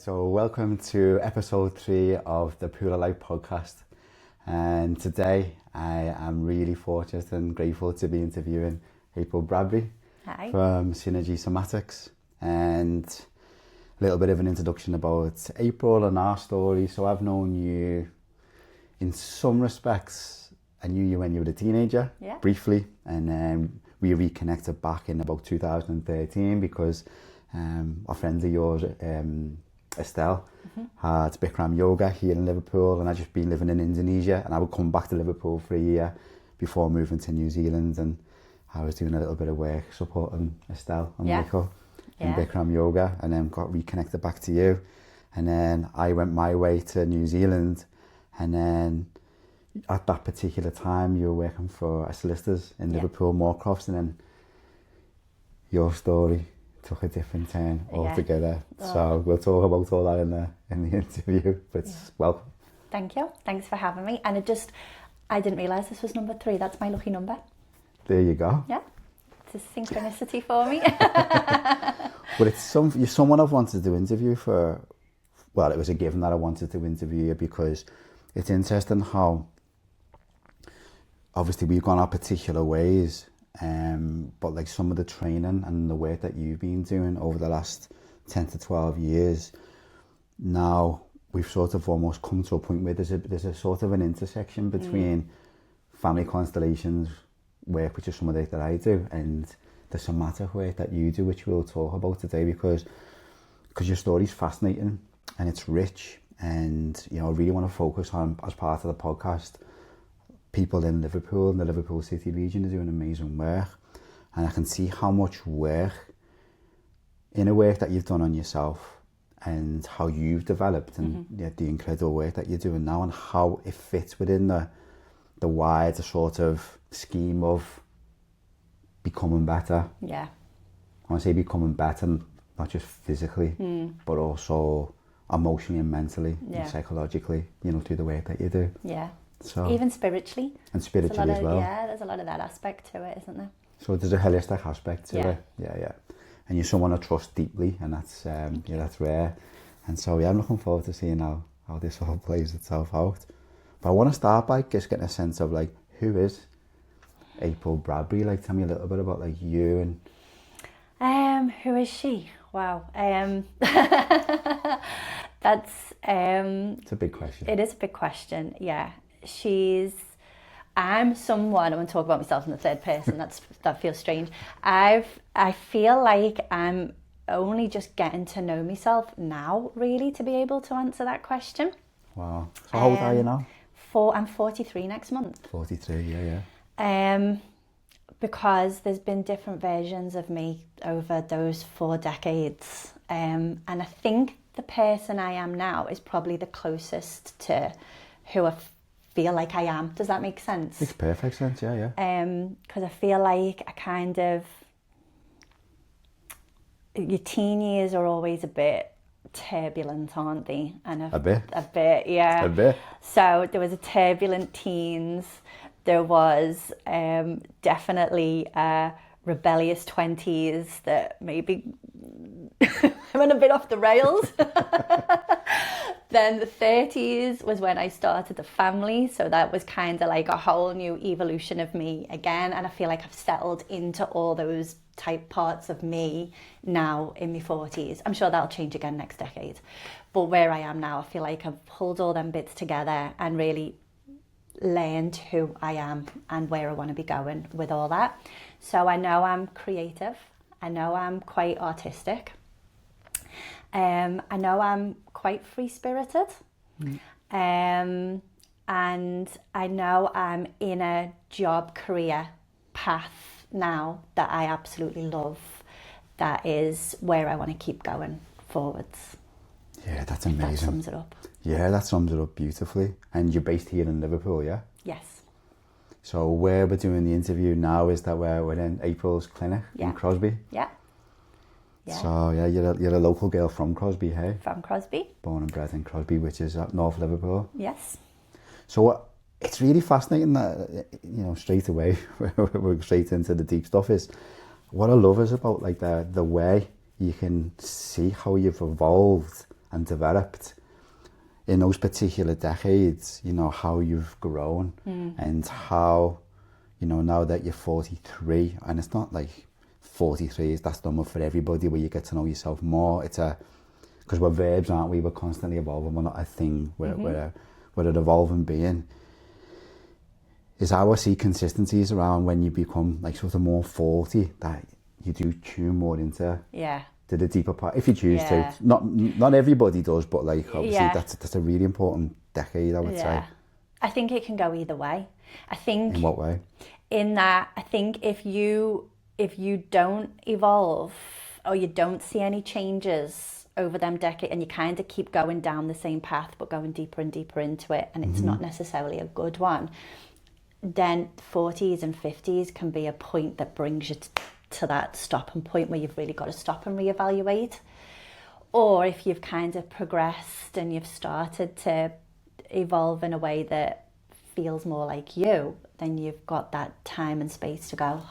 So welcome to episode 3 of the Pool of Life podcast. And today I am really fortunate and grateful to be interviewing April Bradbury. Hi. From Synergy Somatics. And a little bit of an introduction about April and our story. So I've known you in some respects. I knew you when you were a teenager, briefly. And then we reconnected back in about 2013 because a friend of yours, Estelle, had Bikram yoga here in Liverpool, and I'd just been living in Indonesia, and I would come back to Liverpool for a year before moving to New Zealand, and I was doing a little bit of work supporting Estelle and Michael in Bikram yoga, and then got reconnected back to you, and then I went my way to New Zealand, and then at that particular time you were working for a solicitors in Liverpool, Moorcrofts, and then your story took a different turn altogether. So we'll talk about all that in the interview. But welcome. Thank you. Thanks for having me. And I didn't realise this was number 3. That's my lucky number. There you go. Yeah. It's a synchronicity for me. But you're someone I've wanted to interview for, well, it was a given that I wanted to interview you because it's interesting how obviously we've gone our particular ways. But like some of the training and the work that you've been doing over the last 10 to 12 years, now we've sort of almost come to a point where there's a sort of an intersection between family constellations work, which is some of the work that I do, and the somatic work that you do, which we'll talk about today, because your story's fascinating and it's rich, and I really want to focus on, as part of the podcast, people in Liverpool and the Liverpool City region are doing amazing work, and I can see how much work that you've done on yourself and how you've developed and the incredible work that you're doing now, and how it fits within the wider sort of scheme of becoming better. Yeah. I want to say becoming better, not just physically, but also emotionally and mentally and psychologically, through the work that you do. Yeah. So, even spiritually. And spiritually as well. Yeah, there's a lot of that aspect to it, isn't there? So there's a holistic aspect to it. Yeah. And you're someone I trust deeply, and that's that's rare. And so I'm looking forward to seeing how this all plays itself out. But I want to start by just getting a sense of like, who is April Bradbury? Like, tell me a little bit about like you and. Who is she? Wow. That's. It's a big question. It is a big question. Yeah. I'm someone, I want to talk about myself in the third person, that feels strange. I feel like I'm only just getting to know myself now, really, to be able to answer that question. Wow. So how old are you now? I'm 43 next month. 43, yeah. Because there's been different versions of me over those 4 decades. And I think the person I am now is probably the closest to who I feel like I am. Does that make sense? Makes perfect sense, yeah. Because I feel like your teen years are always a bit turbulent, aren't they? And a bit, yeah. A bit. So there was a turbulent teens. There was definitely rebellious 20s that maybe went a bit off the rails. Then the 30s was when I started a family, so that was kind of like a whole new evolution of me again, and I feel like I've settled into all those type parts of me now in my 40s. I'm sure that'll change again next decade, but where I am now, I feel like I've pulled all them bits together and really learned who I am and where I want to be going with all that. So I know I'm creative, I know I'm quite artistic, I know I'm quite free-spirited, and I know I'm in a job career path now that I absolutely love. That is where I want to keep going forwards. Yeah, that's amazing. That sums it up. Yeah, that sums it up beautifully. And you're based here in Liverpool, yeah? Yes. So where we're doing the interview now is that we're in April's clinic in Crosby. Yeah. So yeah, you're a local girl from Crosby, hey? From Crosby. Born and bred in Crosby, which is up North Liverpool. Yes. So it's really fascinating that, straight away, we're straight into the deep stuff, is what I love is about like the way you can see how you've evolved and developed in those particular decades, you know, how you've grown and how, you know, now that you're 43, and it's not like 43 is that's normal for everybody where you get to know yourself more. It's because we're verbs, aren't we? We're constantly evolving. We're not a thing. We're an evolving being. Is how I see consistencies around when you become like sort of more 40, that you do tune more into to the deeper part, if you choose to. Not everybody does, but like obviously that's a really important decade, I would say. I think it can go either way. I think in what way? In that, I think if you don't evolve or you don't see any changes over them decade, and you kind of keep going down the same path but going deeper and deeper into it, and it's not necessarily a good one, then 40s and 50s can be a point that brings you to that stopping point where you've really got to stop and reevaluate. Or if you've kind of progressed and you've started to evolve in a way that feels more like you, then you've got that time and space to go,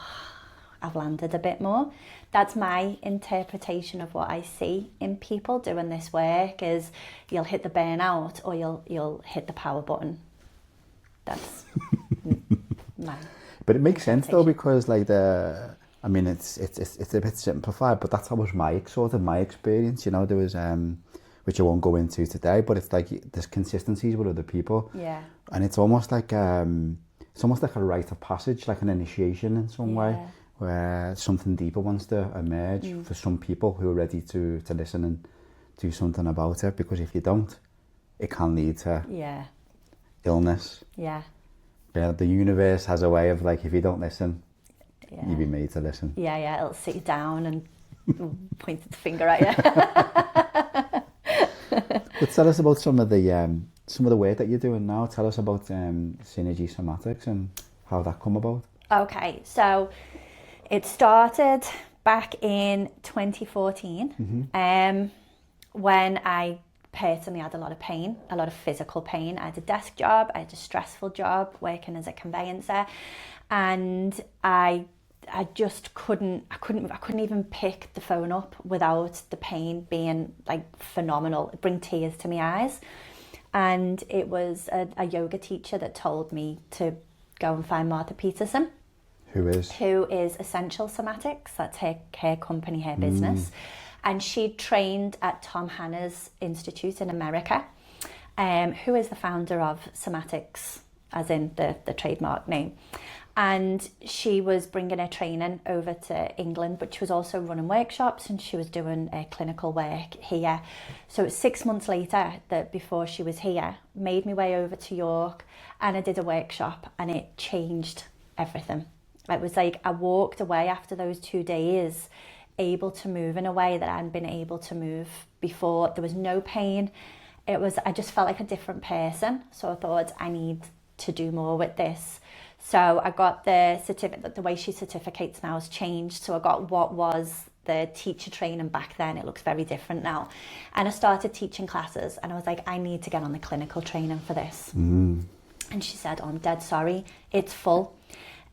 I've landed a bit more. That's my interpretation of what I see in people doing this work, is you'll hit the burnout or you'll hit the power button. That's mine. But it makes sense though, because like I mean, it's a bit simplified, but that's how was my experience. You know, there was which I won't go into today, but it's like there's consistencies with other people. Yeah. And it's almost like a rite of passage, like an initiation in some way, where something deeper wants to emerge for some people who are ready to listen and do something about it. Because if you don't, it can lead to illness. Yeah. Yeah, the universe has a way of like, if you don't listen, you'll be made to listen. Yeah, it'll sit you down and point its finger at you. But tell us about some of the work that you're doing now. Tell us about Synergy Somatics and how that come about. Okay, so it started back in 2014 when I personally had a lot of pain, a lot of physical pain. I had a desk job, I had a stressful job working as a conveyancer, and I just couldn't even pick the phone up without the pain being like phenomenal. It bring tears to my eyes. And it was a yoga teacher that told me to go and find Martha Peterson. Who is Essential Somatics. That's her company, her business. And she trained at Tom Hanna's Institute in America, who is the founder of Somatics, as in the trademark name. And she was bringing her training over to England, but she was also running workshops and she was doing clinical work here. So it was 6 months later that before she was here, made me way over to York, and I did a workshop, and it changed everything. It was like I walked away after those 2 days able to move in a way that I hadn't been able to move before. There was no pain. I just felt like a different person. So I thought, I need to do more with this. So I got the certificate. The way she certificates now has changed. So I got what was the teacher training back then. It looks very different now. And I started teaching classes, and I was like, I need to get on the clinical training for this. And she said, I'm dead sorry, it's full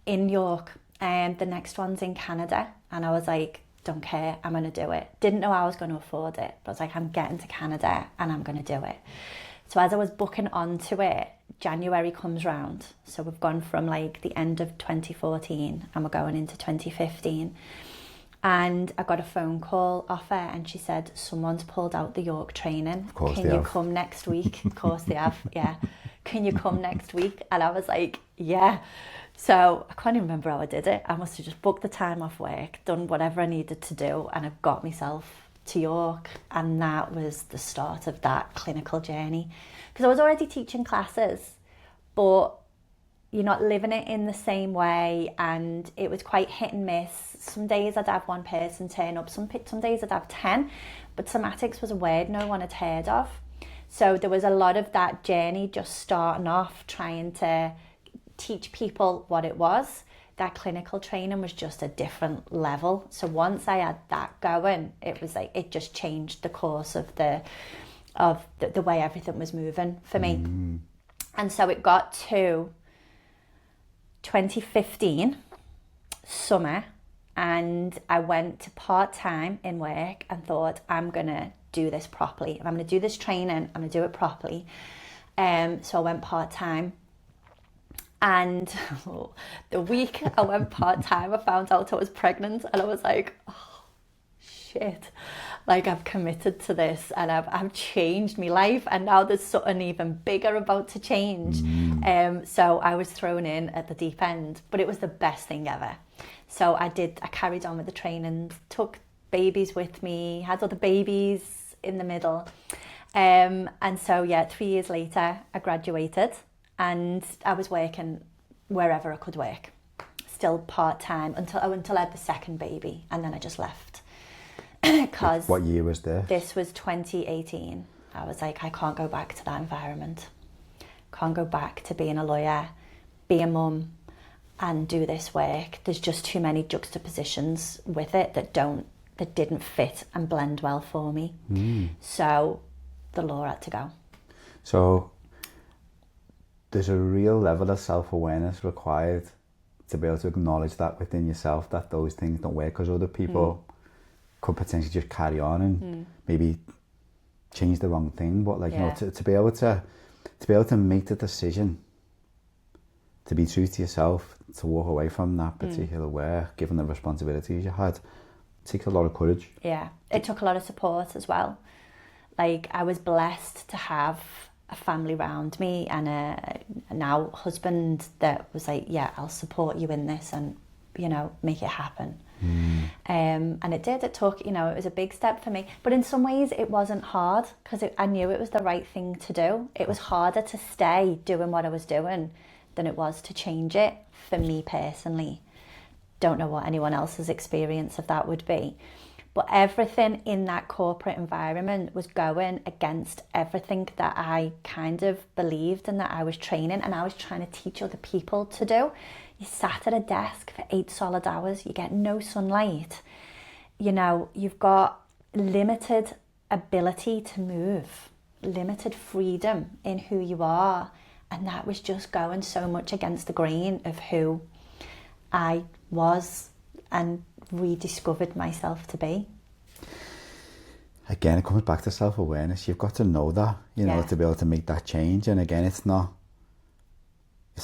in York, and the next one's in Canada. And I was like, don't care, I'm going to do it. Didn't know I was going to afford it, but I was like, I'm getting to Canada and I'm going to do it. So as I was booking onto it, January comes round. So we've gone from like the end of 2014 and we're going into 2015. And I got a phone call off her, and she said, someone's pulled out the York training. Of course Can they you have. come next week? Of course they have, yeah. Can you come next week? And I was like, yeah. So I can't even remember how I did it. I must have just booked the time off work, done whatever I needed to do, and I got myself to York. And that was the start of that clinical journey. Because I was already teaching classes, but you're not living it in the same way, and it was quite hit and miss. Some days I'd have one person turn up, some days I'd have 10, but somatics was a word no one had heard of. So there was a lot of that journey just starting off, trying to teach people what it was. That clinical training was just a different level. So once I had that going, it was like, it just changed the course of the way everything was moving for me. And so it got to 2015 summer, and I went to part-time in work and thought, I'm gonna do this properly. If I'm going to do this training, I'm going to do it properly. So I went part-time. And the week I went part-time, I found out I was pregnant, and I was like, oh, shit. Like, I've committed to this, and I've changed my life, and now there's something even bigger about to change. So I was thrown in at the deep end, but it was the best thing ever. So I carried on with the training, took babies with me, had other babies in the middle. And so, 3 years later, I graduated. And I was working wherever I could work, still part-time until I had the second baby, and then I just left. Because what year was this? This was 2018. I was like, I can't go back to that environment. Can't go back to being a lawyer, be a mum, and do this work. There's just too many juxtapositions with it that didn't fit and blend well for me. So the law had to go. So there's a real level of self-awareness required to be able to acknowledge that within yourself, that those things don't work, because other people could potentially just carry on and maybe change the wrong thing. But like, you know, to be able to make the decision to be true to yourself, to walk away from that particular work, given the responsibilities you had, takes a lot of courage. Yeah, it took a lot of support as well. Like, I was blessed to have a family around me and a now husband that was like, yeah, I'll support you in this and, you know, make it happen. And it took, you know, it was a big step for me. But in some ways it wasn't hard, because I knew it was the right thing to do. It was harder to stay doing what I was doing than it was to change it for me personally. Don't know what anyone else's experience of that would be. But everything in that corporate environment was going against everything that I kind of believed and that I was training and I was trying to teach other people to do. You sat at a desk for 8 solid hours, you get no sunlight. You know, you've got limited ability to move, limited freedom in who you are. And that was just going so much against the grain of who I was and rediscovered myself to be. Again, it comes back to self-awareness. You've got to know that, you know, to be able to make that change. And again, it's not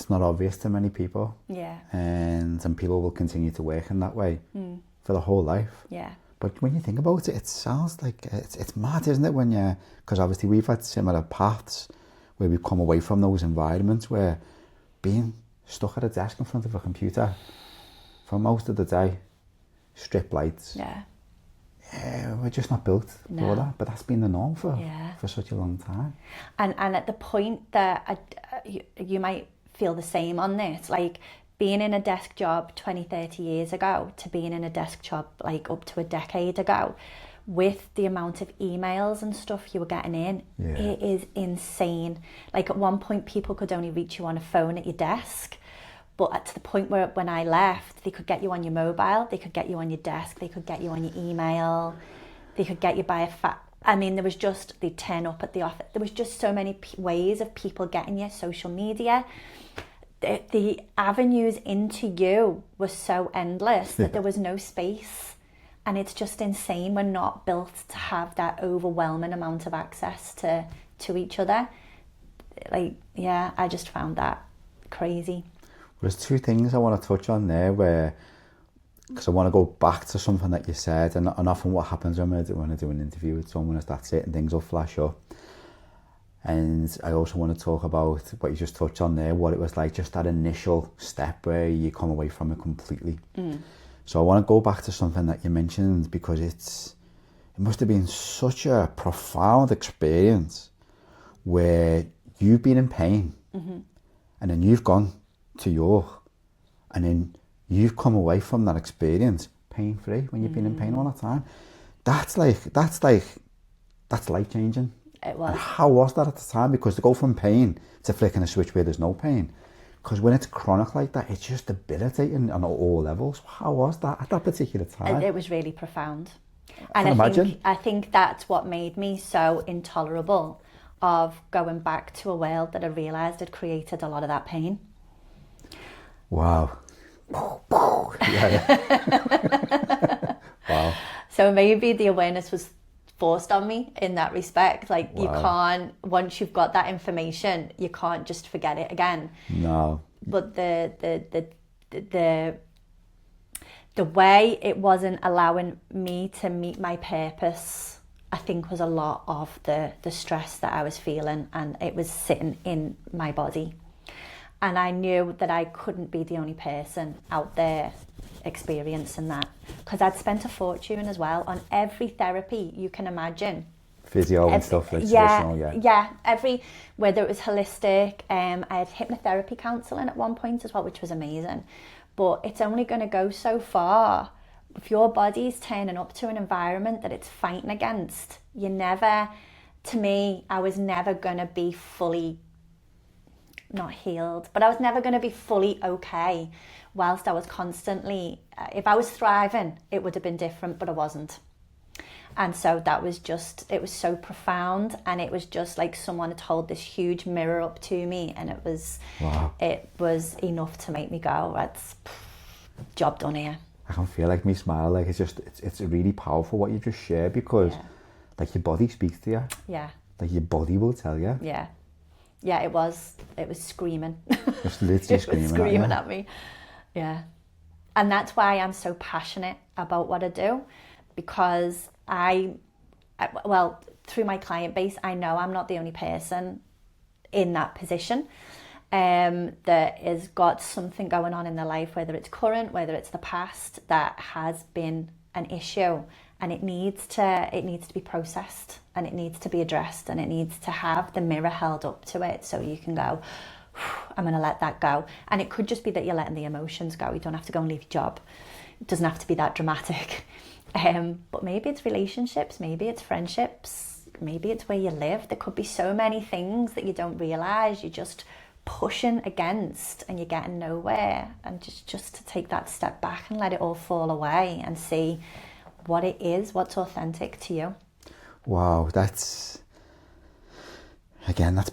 obvious to many people. Yeah. And some people will continue to work in that way for the whole life. Yeah. But when you think about it, it sounds like it's mad, isn't it? Because obviously we've had similar paths where we've come away from those environments where being stuck at a desk in front of a computer for most of the day, strip lights. Yeah. We're just not built for that, but that's been the norm for such a long time. And at the point that you might feel the same on this, like being in a desk job 20, 30 years ago to being in a desk job like up to a decade ago, with the amount of emails and stuff you were getting in, it is insane. Like at one point people could only reach you on a phone at your desk. But to the point where when I left, they could get you on your mobile, they could get you on your desk, they could get you on your email, they could get you by they'd turn up at the office. There was just so many ways of people getting you, social media. The avenues into you were so endless that there was no space. And it's just insane. We're not built to have that overwhelming amount of access to each other. I just found that crazy. There's 2 things I want to touch on there because I want to go back to something that you said, and often what happens when I do an interview with someone is that's it and things will flash up. And I also want to talk about what you just touched on there, what it was like, just that initial step where you come away from it completely. So I want to go back to something that you mentioned, because it must have been such a profound experience where you've been in pain and then you've gone to York and then you've come away from that experience pain-free when you've been in pain all the time. That's life-changing. It was. And how was that at the time? Because to go from pain to flicking a switch where there's no pain, because when it's chronic like that, it's just debilitating on all levels. How was that at that particular time? It was really profound. And I think that's what made me so intolerable of going back to a world that I realised had created a lot of that pain. Wow. Yeah. Wow. So maybe the awareness was forced on me in that respect. Like you Wow. can't, once you've got that information, you can't just forget it again. No. But the way it wasn't allowing me to meet my purpose, I think was a lot of the stress that I was feeling, and it was sitting in my body. And I knew that I couldn't be the only person out there experiencing that, because I'd spent a fortune as well on every therapy you can imagine. Physio and stuff like traditional, every, whether it was holistic, I had hypnotherapy counselling at one point as well, which was amazing. But it's only going to go so far. If your body's turning up to an environment that it's fighting against, you never, to me, I was never going to be fully, not healed, but I was never going to be fully okay whilst I was constantly, if I was thriving, it would have been different, but I wasn't. And so that was just, it was so profound, and it was just like someone had held this huge mirror up to me, and it was, wow. It was enough to make me go, that's job done here. I can feel like me smile, like it's really powerful what you just shared, because like your body speaks to you. Yeah. Like your body will tell you. Yeah. Yeah, it was screaming. Just literally screaming at me. Yeah. And that's why I'm so passionate about what I do, because well, through my client base, I know I'm not the only person in that position that has got something going on in their life, whether it's current, whether it's the past, that has been an issue, and it needs to be processed, and it needs to be addressed, and it needs to have the mirror held up to it so you can go, I'm going to let that go. And it could just be that you're letting the emotions go. You don't have to go and leave your job. It doesn't have to be that dramatic. But maybe it's relationships, maybe it's friendships, maybe it's where you live. There could be so many things that you don't realise you're just pushing against, and you're getting nowhere. And just to take that step back and let it all fall away and see what it is, what's authentic to you. Wow, that's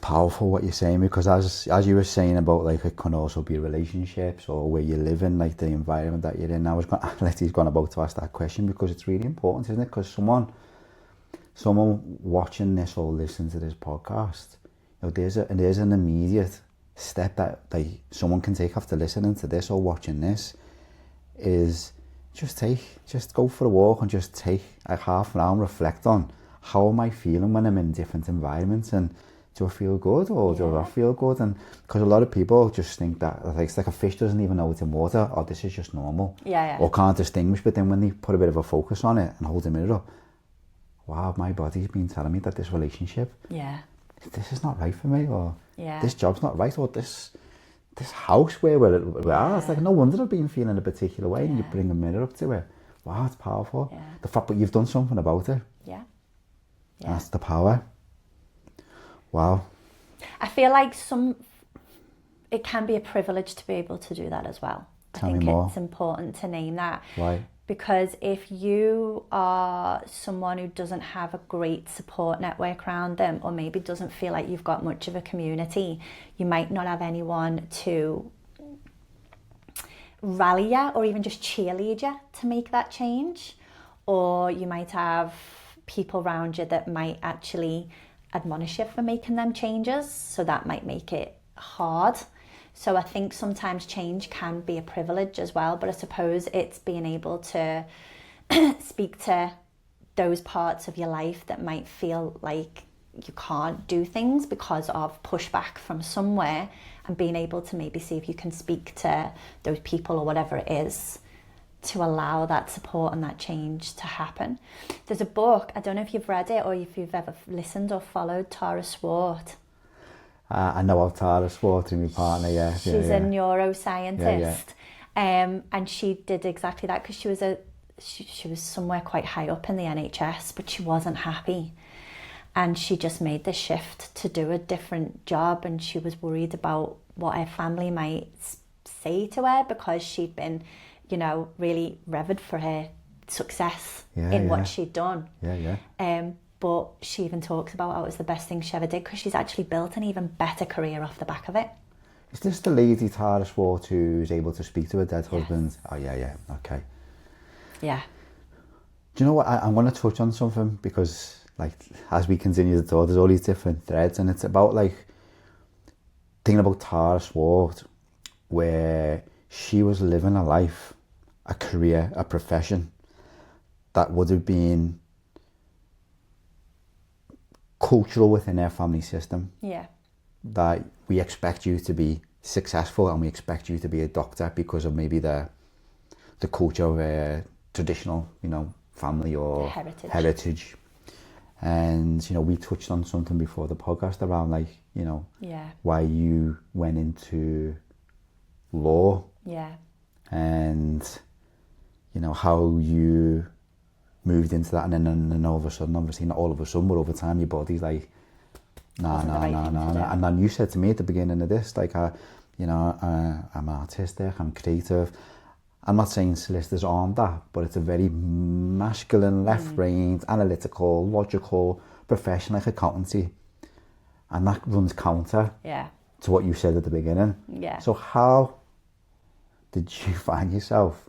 powerful what you're saying, because as you were saying about, like, it can also be relationships or where you live in, like the environment that you're in. I was about to ask that question, because it's really important, isn't it? Because someone watching this or listening to this podcast, you know, there's an immediate step that someone can take after listening to this or watching this, is just go for a walk and just take like half an hour and reflect on, how am I feeling when I'm in different environments, and do I feel good or do I not feel good? And because a lot of people just think that, like, it's like a fish doesn't even know it's in water, or this is just normal, or can't distinguish. But then when they put a bit of a focus on it and hold the mirror up, wow, my body's been telling me that this relationship, this is not right for me, or this job's not right, or this house where we are, it's like, no wonder I've been feeling a particular way, and you bring a mirror up to it. Wow, it's powerful. The fact that you've done something about it. That's the power. Wow. I feel like it can be a privilege to be able to do that as well. Tell me more. It's important to name that. Why? Because if you are someone who doesn't have a great support network around them, or maybe doesn't feel like you've got much of a community, you might not have anyone to rally you or even just cheerlead you to make that change. Or you might have people around you that might actually admonish you for making them changes, so that might make it hard. So I think sometimes change can be a privilege as well, but I suppose it's being able to speak to those parts of your life that might feel like you can't do things because of pushback from somewhere, and being able to maybe see if you can speak to those people or whatever it is to allow that support and that change to happen. There's a book, I don't know if you've read it or if you've ever listened or followed Tara Swart. I know of Tara Swart, my partner, She's a neuroscientist. And she did exactly that, because she was somewhere quite high up in the NHS, but she wasn't happy. And she just made the shift to do a different job, and she was worried about what her family might say to her, because she'd been, you know, really revered for her success in what she'd done. But she even talks about how it was the best thing she ever did, because she's actually built an even better career off the back of it. Is this the lady Tara Swart who's able to speak to her dead husband? Oh, okay. Yeah. Do you know what? I'm going to touch on something because, like, as we continue to talk, there's all these different threads, and it's about, like, thinking about Tara Swart, where she was living a life, a career, a profession that would have been cultural within her family system. Yeah. That we expect you to be successful and we expect you to be a doctor because of maybe the culture of a traditional, you know, family or heritage. And, you know, we touched on something before the podcast around, like, you know, why you went into law. Yeah. And, you know, how you moved into that, and then all of a sudden, obviously not all of a sudden, but over time your body's like, nah. And then you said to me at the beginning of this, like, you know, I'm artistic, I'm creative. I'm not saying solicitors aren't that, but it's a very masculine, left-brained, analytical, logical profession like accountancy. And that runs counter to what you said at the beginning. Yeah. So how did you find yourself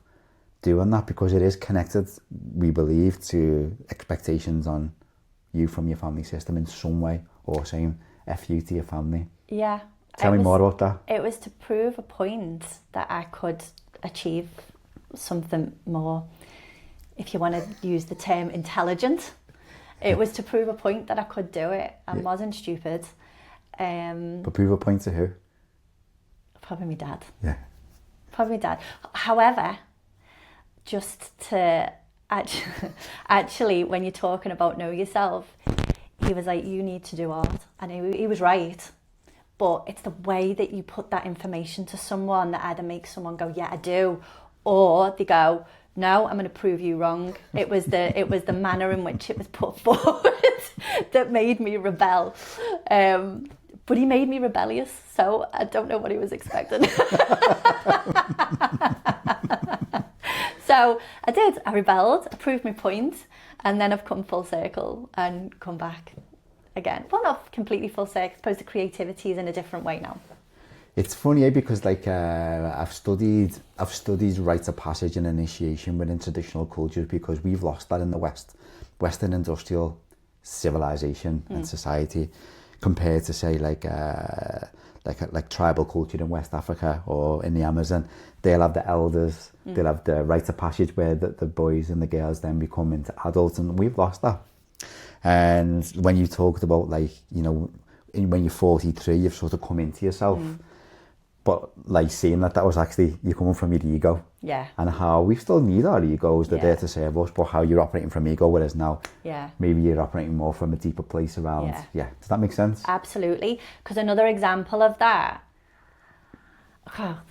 doing that? Because it is connected, we believe, to expectations on you from your family system in some way, or saying F you to your family. Yeah. Tell me more about that. It was to prove a point that I could achieve something more, if you want to use the term intelligent. It was to prove a point that I could do it. I wasn't stupid. But prove a point to who? Probably my dad. Yeah. Probably my dad. However, just to actually, when you're talking about know yourself, he was like, you need to do art. And he was right. But it's the way that you put that information to someone that either makes someone go, yeah, I do, or they go, no, I'm going to prove you wrong. It was the manner in which it was put forward that made me rebel. But he made me rebellious, so I don't know what he was expecting. So I did. I rebelled. I proved my point, and then I've come full circle and come back again. Well, not completely full circle. I suppose the creativity is in a different way now. It's funny, because, like, I've studied rites of passage and initiation within traditional cultures, because we've lost that in the Western industrial civilization and society, compared to, say, like tribal culture in West Africa or in the Amazon. They'll have the elders, they'll have the rites of passage where the boys and the girls then become into adults, and we've lost that. And when you talked about, like, you know, when you're 43, you've sort of come into yourself. But, like, seeing that was actually you coming from your ego. Yeah. And how we still need our egos, they're there to serve us, but how you're operating from ego, whereas now maybe you're operating more from a deeper place around. Yeah. Does that make sense? Absolutely. Because another example of that,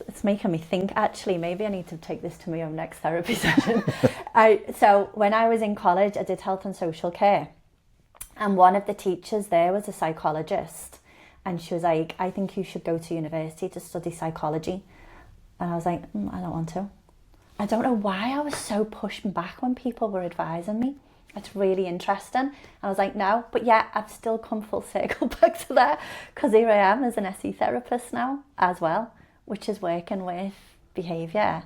it's making me think, actually, maybe I need to take this to my own next therapy session. So when I was in college, I did health and social care. And one of the teachers there was a psychologist. And she was like, I think you should go to university to study psychology. And I was like, I don't want to. I don't know why I was so pushing back when people were advising me. It's really interesting. And I was like, no. But yeah, I've still come full circle back to that, because here I am as an SE therapist now as well, which is working with behaviour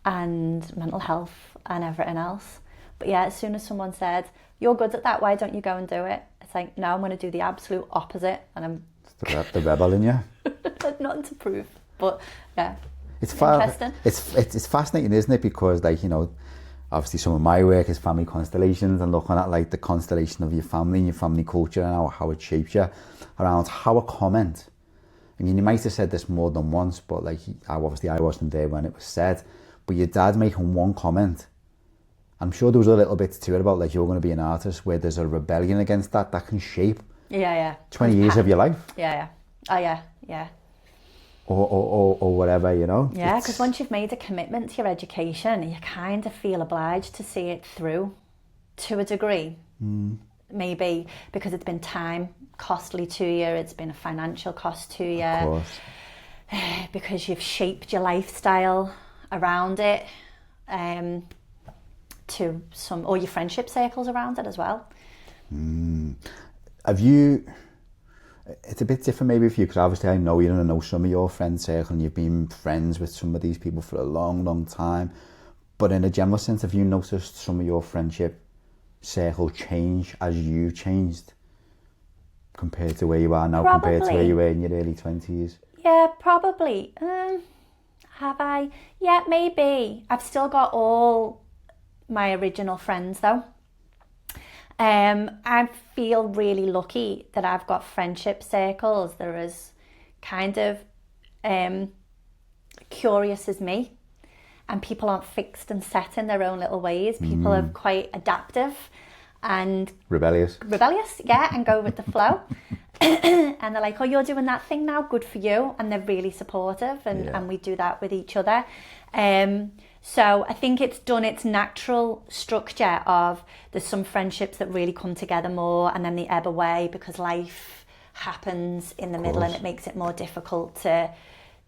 and mental health and everything else. But yeah, as soon as someone said, you're good at that, why don't you go and do it? It's like, no, I'm going to do the absolute opposite. And I'm... It's the rebel in you. Nothing to prove. But yeah, it's interesting. It's fascinating, isn't it? Because, like, you know, obviously some of my work is family constellations and looking at, like, the constellation of your family and your family culture and how it shapes you, around how a comment... I mean, you might have said this more than once, but, like, I wasn't there when it was said, but your dad making one comment, I'm sure there was a little bit to it about, like, you're going to be an artist, where there's a rebellion against that can shape 20 years of your life. Or whatever, you know. Yeah, because once you've made a commitment to your education, you kind of feel obliged to see it through to a degree. Maybe because it's been time costly to you, it's been a financial cost to you. Of course. Because you've shaped your lifestyle around it. To some, or your friendship circles around it as well. Have you, it's a bit different maybe for you, because obviously I know you and I know some of your friend circle and you've been friends with some of these people for a long, long time, But in a general sense, have you noticed some of your friendship circle change as you changed compared to where you are now, compared to where you were in your early 20s? Yeah, probably. Have I? Yeah, maybe. I've still got all my original friends though. I feel really lucky that I've got friendship circles that are as kind of curious as me, and people aren't fixed and set in their own little ways. People are quite adaptive and rebellious, yeah, and go with the flow. And they're like, oh, you're doing that thing now, good for you. And they're really supportive, and we do that with each other. So I think it's done its natural structure of there's some friendships that really come together more, and then they ebb away because life happens in the middle, and it makes it more difficult to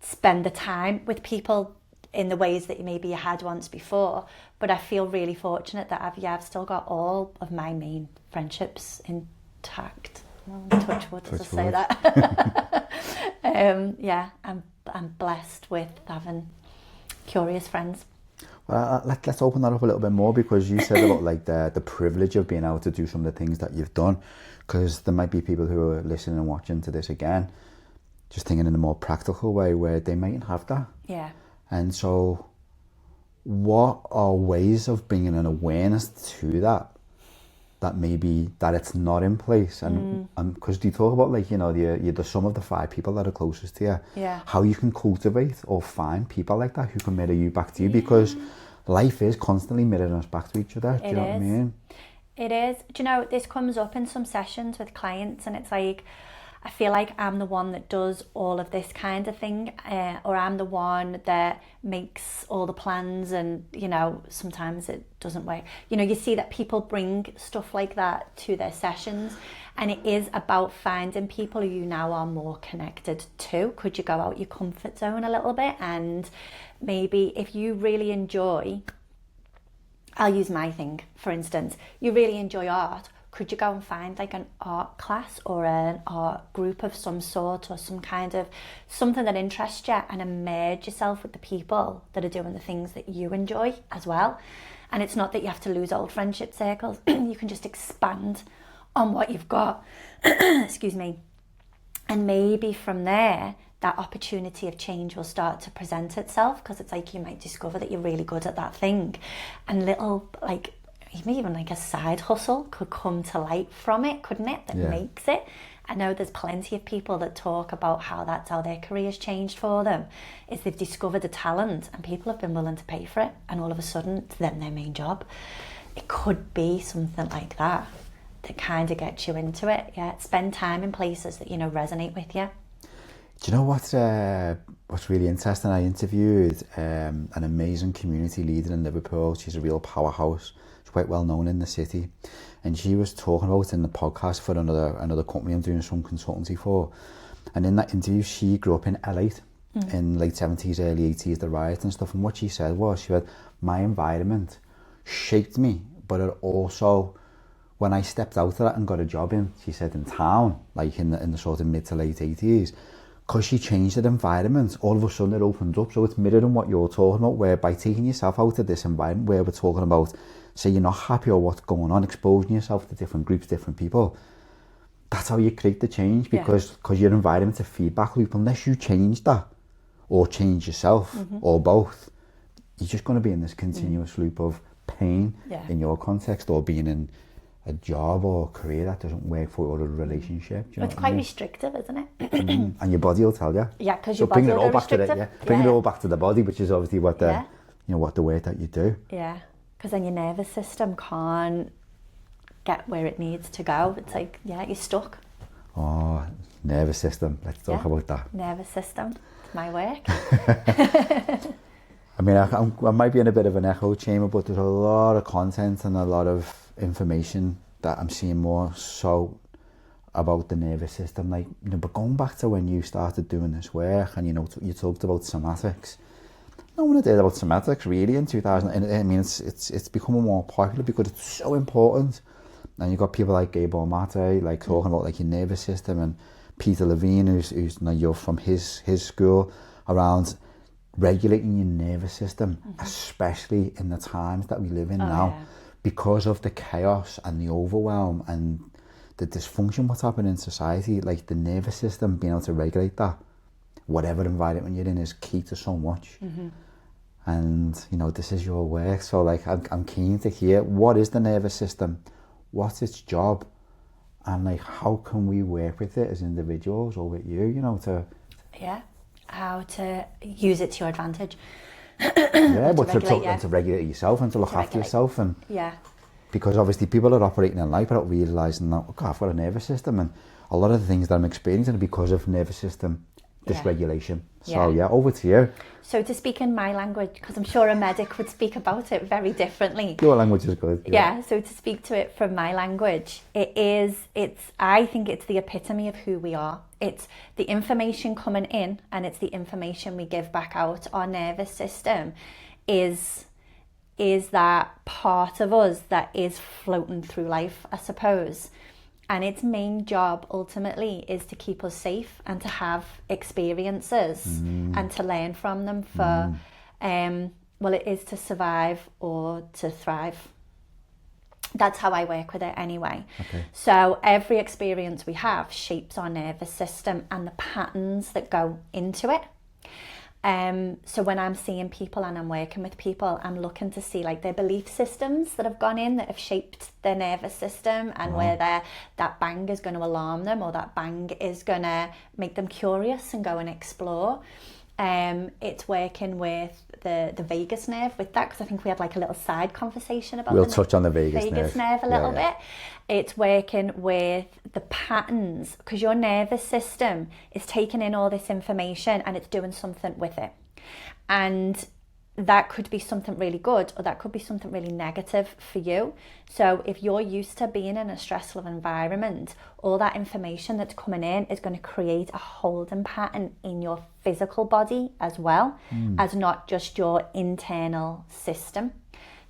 spend the time with people in the ways that maybe you had once before. But I feel really fortunate that I've still got all of my main friendships intact. Touch wood, as I say that. Yeah, I'm blessed with having curious friends. Well, let's open that up a little bit more, because you said about like the privilege of being able to do some of the things that you've done, because there might be people who are listening and watching to this again, just thinking in a more practical way where they mightn't have that. Yeah. And so what are ways of bringing an awareness to that maybe that it's not in place? And because you talk about, like, you know, you're the sum of the 5 people that are closest to you. Yeah. How you can cultivate or find people like that who can mirror you back to you, because life is constantly mirroring us back to each other. Do you know what I mean? It is. Do you know, this comes up in some sessions with clients, and it's like, I feel like I'm the one that does all of this kind of thing, or I'm the one that makes all the plans, and, you know, sometimes it doesn't work. You know, you see that people bring stuff like that to their sessions, and it is about finding people who you now are more connected to. Could you go out your comfort zone a little bit? And maybe if you really enjoy, I'll use my thing, for instance, you really enjoy art, could you go and find like an art class or an art group of some sort, or some kind of something that interests you, and immerse yourself with the people that are doing the things that you enjoy as well. And it's not that you have to lose old friendship circles. You can just expand on what you've got. Excuse me. And maybe from there, that opportunity of change will start to present itself, because it's like you might discover that you're really good at that thing, and little, like, even like a side hustle could come to light from it, couldn't it? That makes it. I know there's plenty of people that talk about how that's how their career's changed for them, is they've discovered a talent and people have been willing to pay for it, and all of a sudden it's then their main job. It could be something like that kind of gets you into it. Yeah, spend time in places that, you know, resonate with you. Do you know what's really interesting? I interviewed an amazing community leader in Liverpool. She's a real powerhouse. She's quite well known in the city. And she was talking about in the podcast for another company I'm doing some consultancy for. And in that interview, she grew up in L8 in late 70s, early 80s, the riots and stuff. And what she said was, she said, my environment shaped me, but it also, when I stepped out of that and got a job in, she said, in town, like in the sort of mid to late 80s, because she changed the environment, all of a sudden it opens up. So it's mirroring what you're talking about, where by taking yourself out of this environment where we're talking about, say you're not happy or what's going on, exposing yourself to different groups, different people, that's how you create the change, because your environment's a feedback loop. Unless you change that, or change yourself, or both, you're just going to be in this continuous loop of pain in your context, or being in a job or a career that doesn't work for you, or a relationship. Do you know It's quite restrictive, isn't it? And your body will tell you. Yeah, because your body will be restrictive. Bring it all back to the body, which is obviously what the what the work that you do. Yeah, because then your nervous system can't get where it needs to go. It's like, you're stuck. Oh, nervous system. Let's talk about that. Nervous system. It's my work. I mean, I might be in a bit of an echo chamber, but there's a lot of content and a lot of information that I'm seeing more so about the nervous system. Like, you know, but going back to when you started doing this work, and, you know, you talked about somatics. No one did about somatics really in 2000. And I mean, it's becoming more popular because it's so important. And you've got people like April Daulby, like talking about like your nervous system, and Peter Levine, who's you know, you're from his school, around regulating your nervous system, especially in the times that we live in now, because of the chaos and the overwhelm and the dysfunction what's happening in society. Like the nervous system, being able to regulate that, whatever environment you're in, is key to so much. And you know, this is your work, so like I'm keen to hear, what is the nervous system, what's its job, and like how can we work with it as individuals or with you, you know, to how to use it to your advantage. but to regulate yourself and to look after yourself. And because obviously people are operating in life without realising that, oh God, I've got a nervous system, and a lot of the things that I'm experiencing are because of nervous system dysregulation. So over to you. So to speak in my language, because I'm sure a medic would speak about it very differently. Your language is good. So to speak to it from my language, I think it's the epitome of who we are. It's the information coming in and it's the information we give back out. Our nervous system is that part of us that is floating through life, I suppose. And its main job ultimately is to keep us safe and to have experiences and to learn from them for, it is to survive or to thrive. That's how I work with it anyway. So every experience we have shapes our nervous system and the patterns that go into it. So when I'm seeing people and I'm working with people, I'm looking to see like their belief systems that have gone in, that have shaped their nervous system, and where that bang is going to alarm them, or that bang is going to make them curious and go and explore. It's working with the vagus nerve with that, because I think we had like a little side conversation about we'll touch on the vagus nerve a little bit. It's working with the patterns, because your nervous system is taking in all this information and it's doing something with it. And that could be something really good, or that could be something really negative for you. So if you're used to being in a stressful environment, all that information that's coming in is going to create a holding pattern in your physical body as well, as not just your internal system.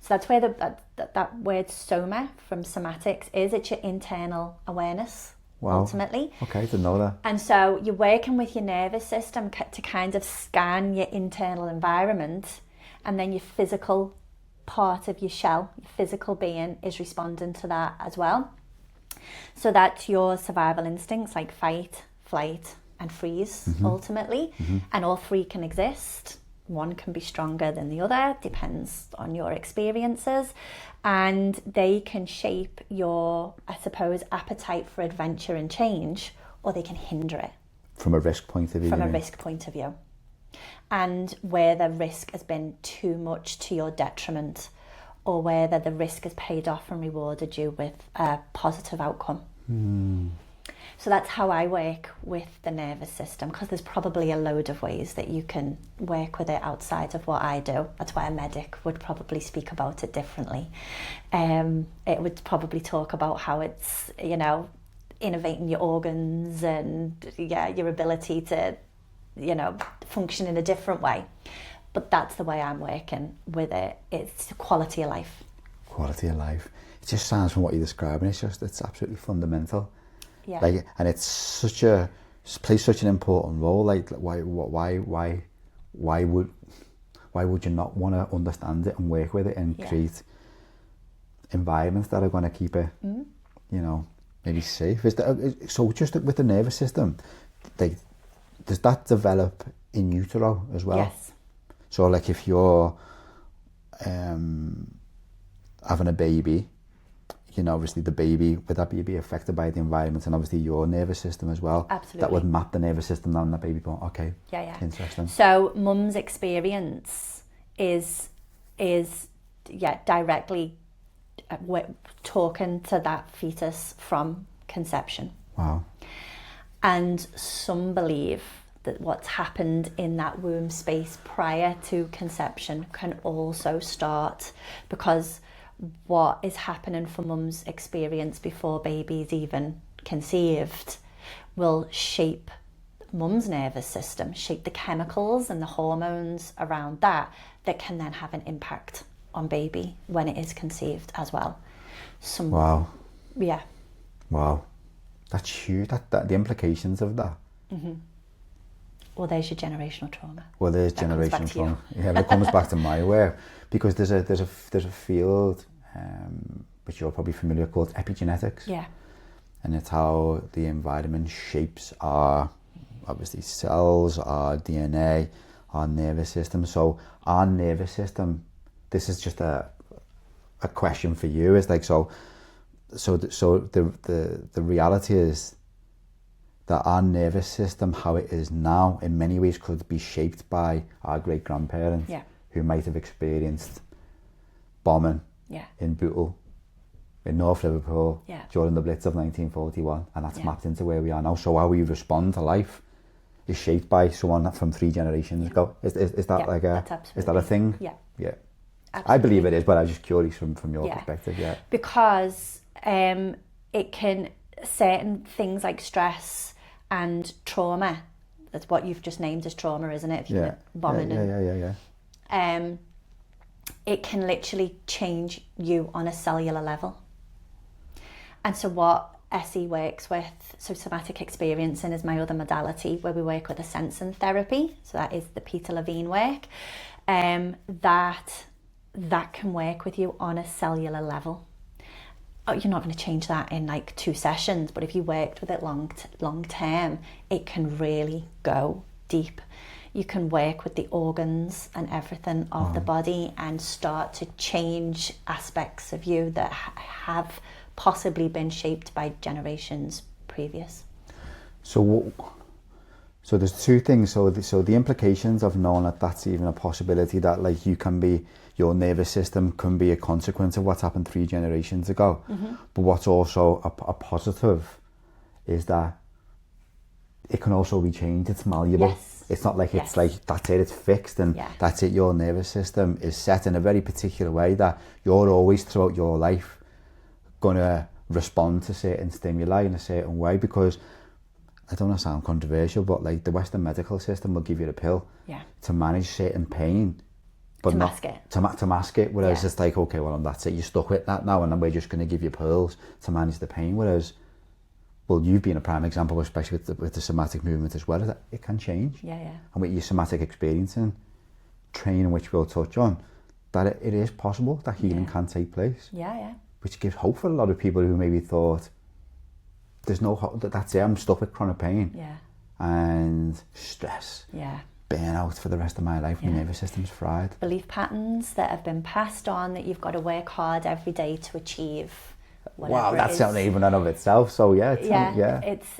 So that's where that word soma from somatics is. It's your internal awareness. Ultimately. Okay, didn't know that. And so you're working with your nervous system to kind of scan your internal environment, and then your physical part of your shell, your physical being, is responding to that as well. So that's your survival instincts like fight, flight and freeze ultimately. And all three can exist. One can be stronger than the other, depends on your experiences. And they can shape your, I suppose, appetite for adventure and change, or they can hinder it. From a risk point of view? From a risk point of view. And whether risk has been too much to your detriment, or whether the risk has paid off and rewarded you with a positive outcome. So that's how I work with the nervous system, because there's probably a load of ways that you can work with it outside of what I do. That's why a medic would probably speak about it differently. It would probably talk about how it's, you know, innovating your organs and your ability to, you know, function in a different way. But that's the way I'm working with it. It's quality of life. Quality of life. It just sounds, from what you're describing, it's absolutely fundamental. Yeah. Like, and it's plays such an important role. Like, why would you not want to understand it and work with it and create environments that are going to keep it, you know, maybe safe? So just with the nervous system, like, does that develop in utero as well? Yes. So like if you're having a baby, you know, obviously the baby, would that be affected by the environment and obviously your nervous system as well? Absolutely. That would map the nervous system down that baby born. Okay. Yeah. Interesting. So mum's experience is directly talking to that fetus from conception. Wow. And some believe that what's happened in that womb space prior to conception can also start, because what is happening for mum's experience before baby's even conceived will shape mum's nervous system, shape the chemicals and the hormones around that can then have an impact on baby when it is conceived as well. Wow. Yeah. Wow. That's huge. That the implications of that. Well, there's your generational trauma. Well, there's That comes back generational to you. trauma. Yeah, but it comes back to my work, because there's a field which you're probably familiar with, called epigenetics. Yeah. And it's how the environment shapes our, obviously, cells, our DNA, our nervous system. So our nervous system, this is just a question for you. It's like, so the reality is that our nervous system, how it is now, in many ways could be shaped by our great grandparents, Yeah. who might have experienced bombing Yeah. in Bootle, in North Liverpool, Yeah. during the Blitz of 1941, and that's Yeah. mapped into where we are now. So how we respond to life is shaped by someone from 3 generations ago. Is that Yeah, like that's is that a thing? Yeah. Yeah. Absolutely. I believe it is, but I'm just curious from your Yeah. perspective. Yeah. Because it can, certain things like stress and trauma, that's what you've just named as trauma, isn't it? If you Yeah. bombing Yeah. it can literally change you on a cellular level. And so what SE works with, so somatic experiencing is my other modality, where we work with a sensing therapy. So that is the Peter Levine work. That can work with you on a cellular level. Oh, you're not going to change that in like 2 sessions, but if you worked with it long term, it can really go deep. You can work with the organs and everything of the body and start to change aspects of you that have possibly been shaped by generations previous. So there's 2 things. So the implications of knowing that that's even a possibility, that like your nervous system can be a consequence of what's happened 3 generations ago. Mm-hmm. But what's also a positive is that it can also be changed. It's malleable. Yes. It's not like it's like that's it, it's fixed and that's it. Your nervous system is set in a very particular way that you're always throughout your life going to respond to certain stimuli in a certain way, because I don't want to sound controversial, but like the Western medical system will give you the pill to manage certain pain, but to not mask it. To mask it. Whereas it's like, okay, well, that's it. You're stuck with that now, and then we're just going to give you pills to manage the pain. Whereas, well, you've been a prime example, especially with the somatic movement as well, is that it can change. Yeah. And with your somatic experiencing, training, which we'll touch on, that it is possible that healing can take place. Yeah. Which gives hope for a lot of people who maybe thought, there's no hope, that's it, I'm stuck with chronic pain. Yeah. And stress. Yeah. Burnout for the rest of my life. My nervous system's fried. Belief patterns that have been passed on that you've got to work hard every day to achieve. Wow, that's something even in of itself. So it's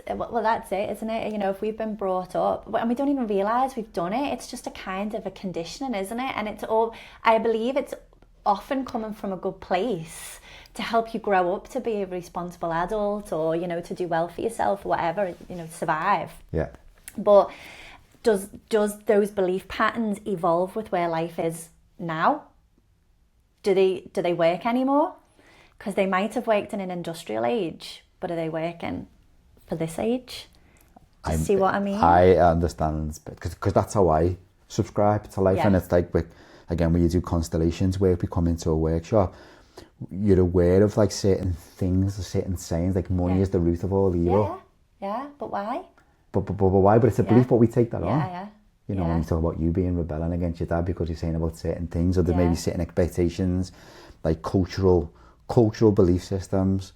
well, that's it, isn't it? You know, if we've been brought up and we don't even realise we've done it, it's just a kind of a conditioning, isn't it? And it's all, I believe it's often coming from a good place to help you grow up to be a responsible adult, or, you know, to do well for yourself or whatever, you know, survive. Yeah. But does those belief patterns evolve with where life is now? Do they work anymore? Because they might have worked in an industrial age, but are they working for this age? See what I mean? I understand, because that's how I subscribe to life. And it's like, again, when you do constellations work, we come into a workshop, you're aware of like certain things, certain sayings, like money is the root of all evil. Yeah, but why? But why? But it's a belief, but we take that on. Yeah. You know, when you talk about you being rebelling against your dad because you're saying about certain things, or there may be certain expectations, like cultural belief systems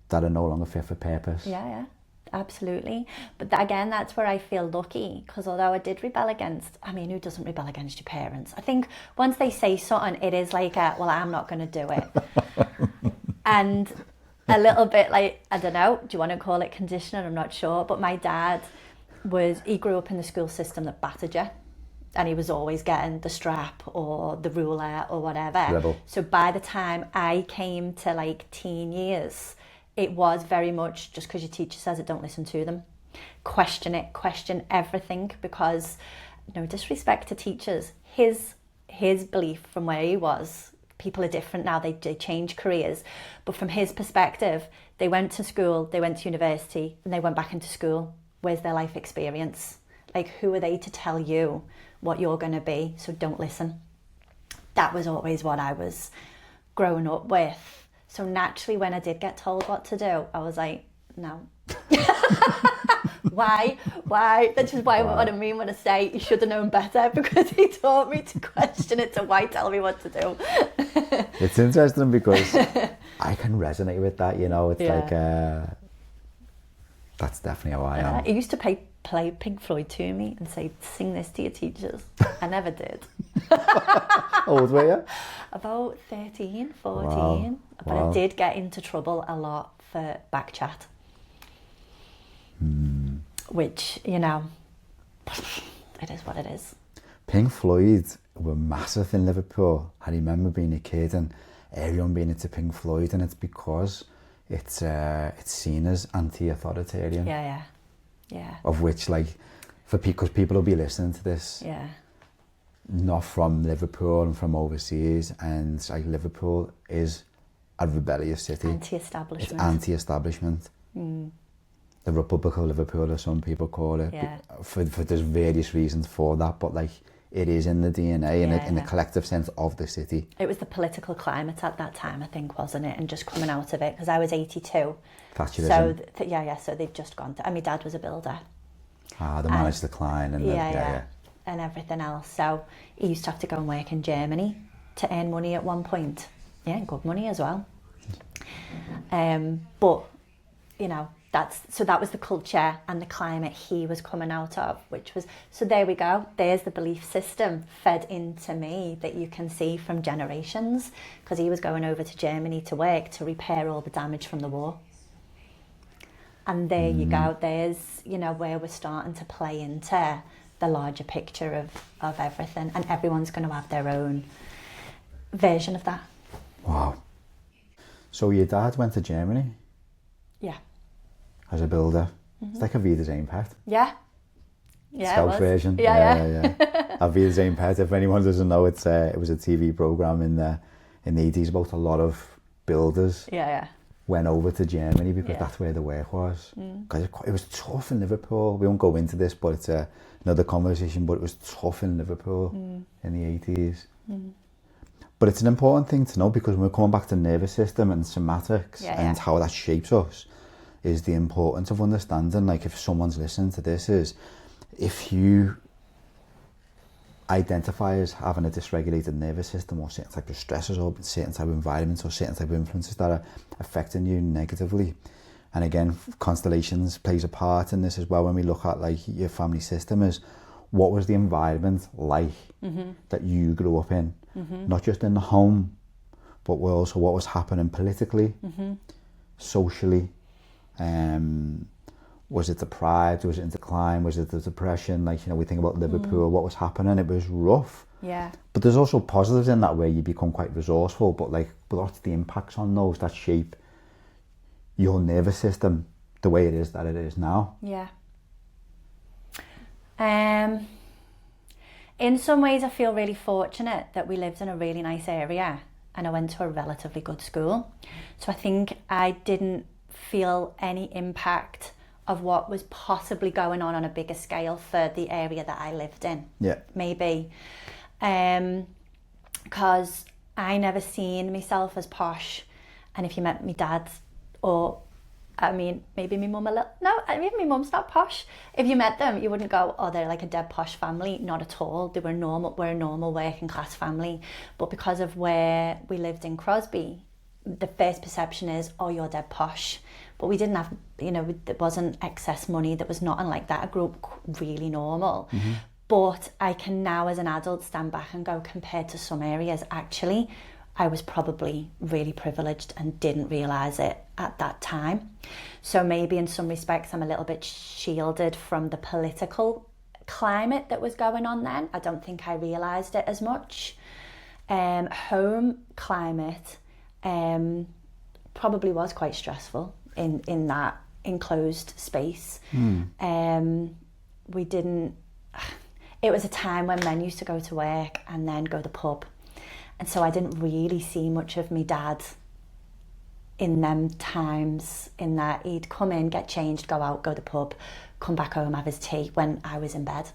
that are no longer fit for purpose. Yeah, absolutely. But again, that's where I feel lucky, because although I did rebel against, I mean, who doesn't rebel against your parents? I think once they say something, it is like, well, I'm not going to do it. And a little bit like, I don't know, do you want to call it conditioning? I'm not sure. But my dad he grew up in the school system that battered you. And he was always getting the strap or the ruler or whatever. Rebel. So by the time I came to like teen years, it was very much just because your teacher says it, don't listen to them. Question it, question everything, because no disrespect to teachers, his belief from where he was, people are different now, they change careers. But from his perspective, they went to school, they went to university, and they went back into school. Where's their life experience? Like, who are they to tell you what you're going to be? So don't listen. That was always what I was growing up with. So naturally, when I did get told what to do, I was like, no. Why? That's just why what I mean when I say he should have known better, because he taught me to question it, so why tell me what to do? It's interesting because I can resonate with that, you know. It's like, that's definitely how I am. He used to play Pink Floyd to me and say, sing this to your teachers. I never did. How old were you? About 13, 14. Wow. But I did get into trouble a lot for backchat. Which, you know, it is what it is. Pink Floyd were massive in Liverpool. I remember being a kid and everyone being into Pink Floyd, and it's because it's seen as anti-authoritarian. Yeah. Of which, like, because people will be listening to this, not from Liverpool and from overseas, and like Liverpool is a rebellious city. Anti-establishment. It's anti-establishment. The Republic of Liverpool, as some people call it. Yeah. For there's various reasons for that, but like it is in the DNA, in the collective sense of the city. It was the political climate at that time, I think, wasn't it? And just coming out of it, because I was 82. Thatcherism. So so they've just gone to, and my dad was a builder. The managed decline and and everything else. So he used to have to go and work in Germany to earn money at one point. Yeah, good money as well. But, you know, that was the culture and the climate he was coming out of, which was, so there we go. There's the belief system fed into me that you can see from generations, because he was going over to Germany to work to repair all the damage from the war. And there you go. There's, you know, where we're starting to play into the larger picture of everything, and everyone's going to have their own version of that. Wow. So your dad went to Germany? Yeah. As a builder. It's like a Vida Zane pet. Yeah. Scout version. Yeah. A Vida Zane pet, if anyone doesn't know, it was a TV programme in the 80s about a lot of builders. Went over to Germany because that's where the work was. Because it was tough in Liverpool. We won't go into this, but it's another conversation, but it was tough in Liverpool in the 80s. But it's an important thing to know, because when we're coming back to nervous system and somatics and how that shapes us, is the importance of understanding, like, if someone's listening to this, is if you identify as having a dysregulated nervous system, or certain type of stressors, or certain type of environments, or certain type of influences that are affecting you negatively. And again, constellations plays a part in this as well. When we look at like your family system, is what was the environment like that you grew up in, not just in the home, but also what was happening politically, socially. Was it deprived? Was it in decline? Was it the depression? Like, you know, we think about Liverpool, what was happening, it was rough. Yeah. But there's also positives in that, where you become quite resourceful, but like, what's the impacts on those that shape your nervous system the way it is that it is now? Yeah. In some ways, I feel really fortunate that we lived in a really nice area and I went to a relatively good school. So I think I didn't feel any impact of what was possibly going on a bigger scale for the area that I lived in. Yeah. Maybe. Because I never seen myself as posh. And if you met me dad, or I mean, maybe my mum a little, no, I mean, my mum's not posh. If you met them, you wouldn't go, oh, they're like a dead posh family. Not at all. We're a normal working class family. But because of where we lived in Crosby, the first perception is, oh, you're dead posh. But we didn't have, you know, there wasn't excess money. There was nothing like that. I grew up really normal. But I can now, as an adult, stand back and go, compared to some areas, actually, I was probably really privileged and didn't realise it at that time. So maybe in some respects, I'm a little bit shielded from the political climate that was going on then. I don't think I realised it as much. Home climate probably was quite stressful in that enclosed space. We didn't... It was a time when men used to go to work and then go to the pub. And so I didn't really see much of my dad in them times, in that he'd come in, get changed, go out, go to the pub, come back home, have his tea when I was in bed.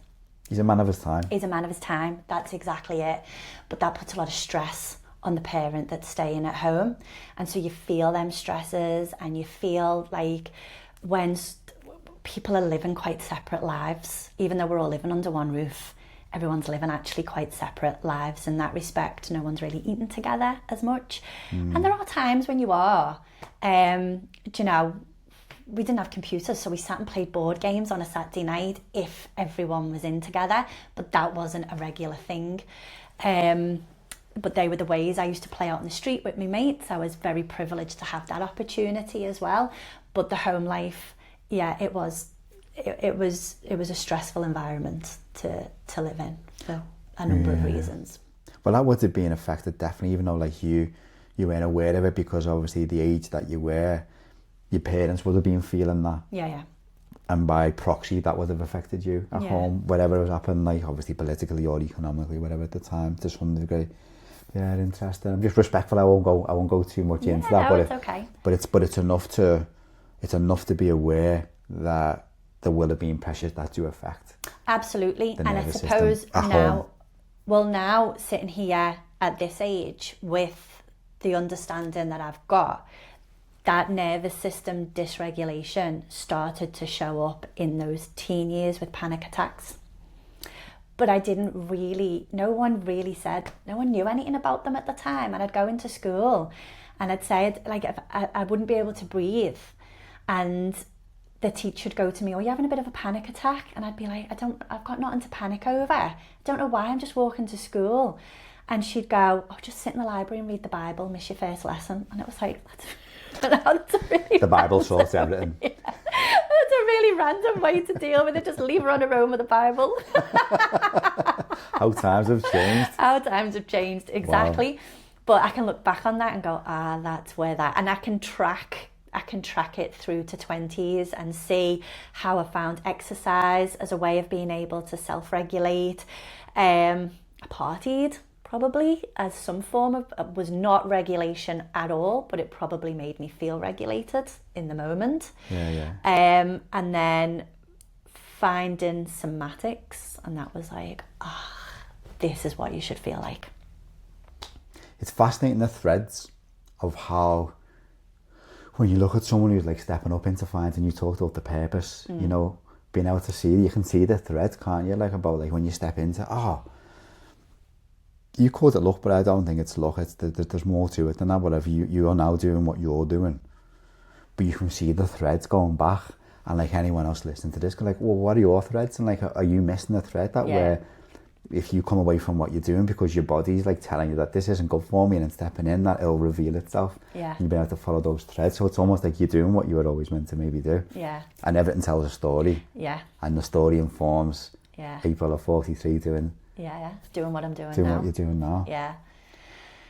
He's a man of his time. He's a man of his time, that's exactly it. But that puts a lot of stress on the parent that's staying at home. And so you feel them stresses, and you feel like when people are living quite separate lives, even though we're all living under one roof. Everyone's living actually quite separate lives in that respect. No one's really eating together as much. And there are times when you are. You know, we didn't have computers, so we sat and played board games on a Saturday night if everyone was in together, but that wasn't a regular thing. But they were the ways I used to play out in the street with my mates. I was very privileged to have that opportunity as well. But the home life, yeah, it was a stressful environment to live in for a number of reasons. Well, that would have been affected definitely, even though like you weren't aware of it, because obviously the age that you were, your parents would have been feeling that. Yeah. And by proxy, that would have affected you at home, whatever was happening, like obviously politically or economically, whatever at the time, to some degree. Yeah, interesting. I'm just respectful. I won't go too much into that. No, it's okay. But it's enough to be aware that there will have been pressures that do affect. Absolutely. And I suppose home. now sitting here at this age with the understanding that I've got, that nervous system dysregulation started to show up in those teen years with panic attacks. But no one knew anything about them at the time. And I'd go into school and I'd say, like, if I wouldn't be able to breathe. And the teacher would go to me, "Oh, you're having a bit of a panic attack?" And I'd be like, I've got nothing to panic over. I don't know why, I'm just walking to school. And she'd go, "Oh, just sit in the library and read the Bible, miss your first lesson." And it was like, that's really the Bible sorts everything. Yeah. That's a really random way to deal with it. Just leave her on her own with the Bible. How times have changed. How times have changed, exactly. Wow. But I can look back on that and go, that's where that, and I can track it through to 20s and see how I found exercise as a way of being able to self-regulate. I partied probably as some form of, was not regulation at all, but it probably made me feel regulated in the moment. Yeah. And then finding somatics, and that was like, this is what you should feel like. It's fascinating, the threads of how, when you look at someone who's like stepping up into finding, you talked about the purpose, you know, being able to see, you can see the threads, can't you? Like about like when you step into, you called it luck, but I don't think it's luck. There's more to it than that. Whatever you are now doing what you're doing, but you can see the threads going back. And like anyone else listening to this, go like, well, what are your threads? And like, are you missing the thread that where if you come away from what you're doing because your body's like telling you that this isn't good for me, and then stepping in, that it'll reveal itself. Yeah. And you'll be able to follow those threads. So it's almost like you're doing what you were always meant to maybe do. Yeah. And everything tells a story. Yeah. And the story informs people at 43 doing what I'm doing now. Doing what you're doing now. Yeah.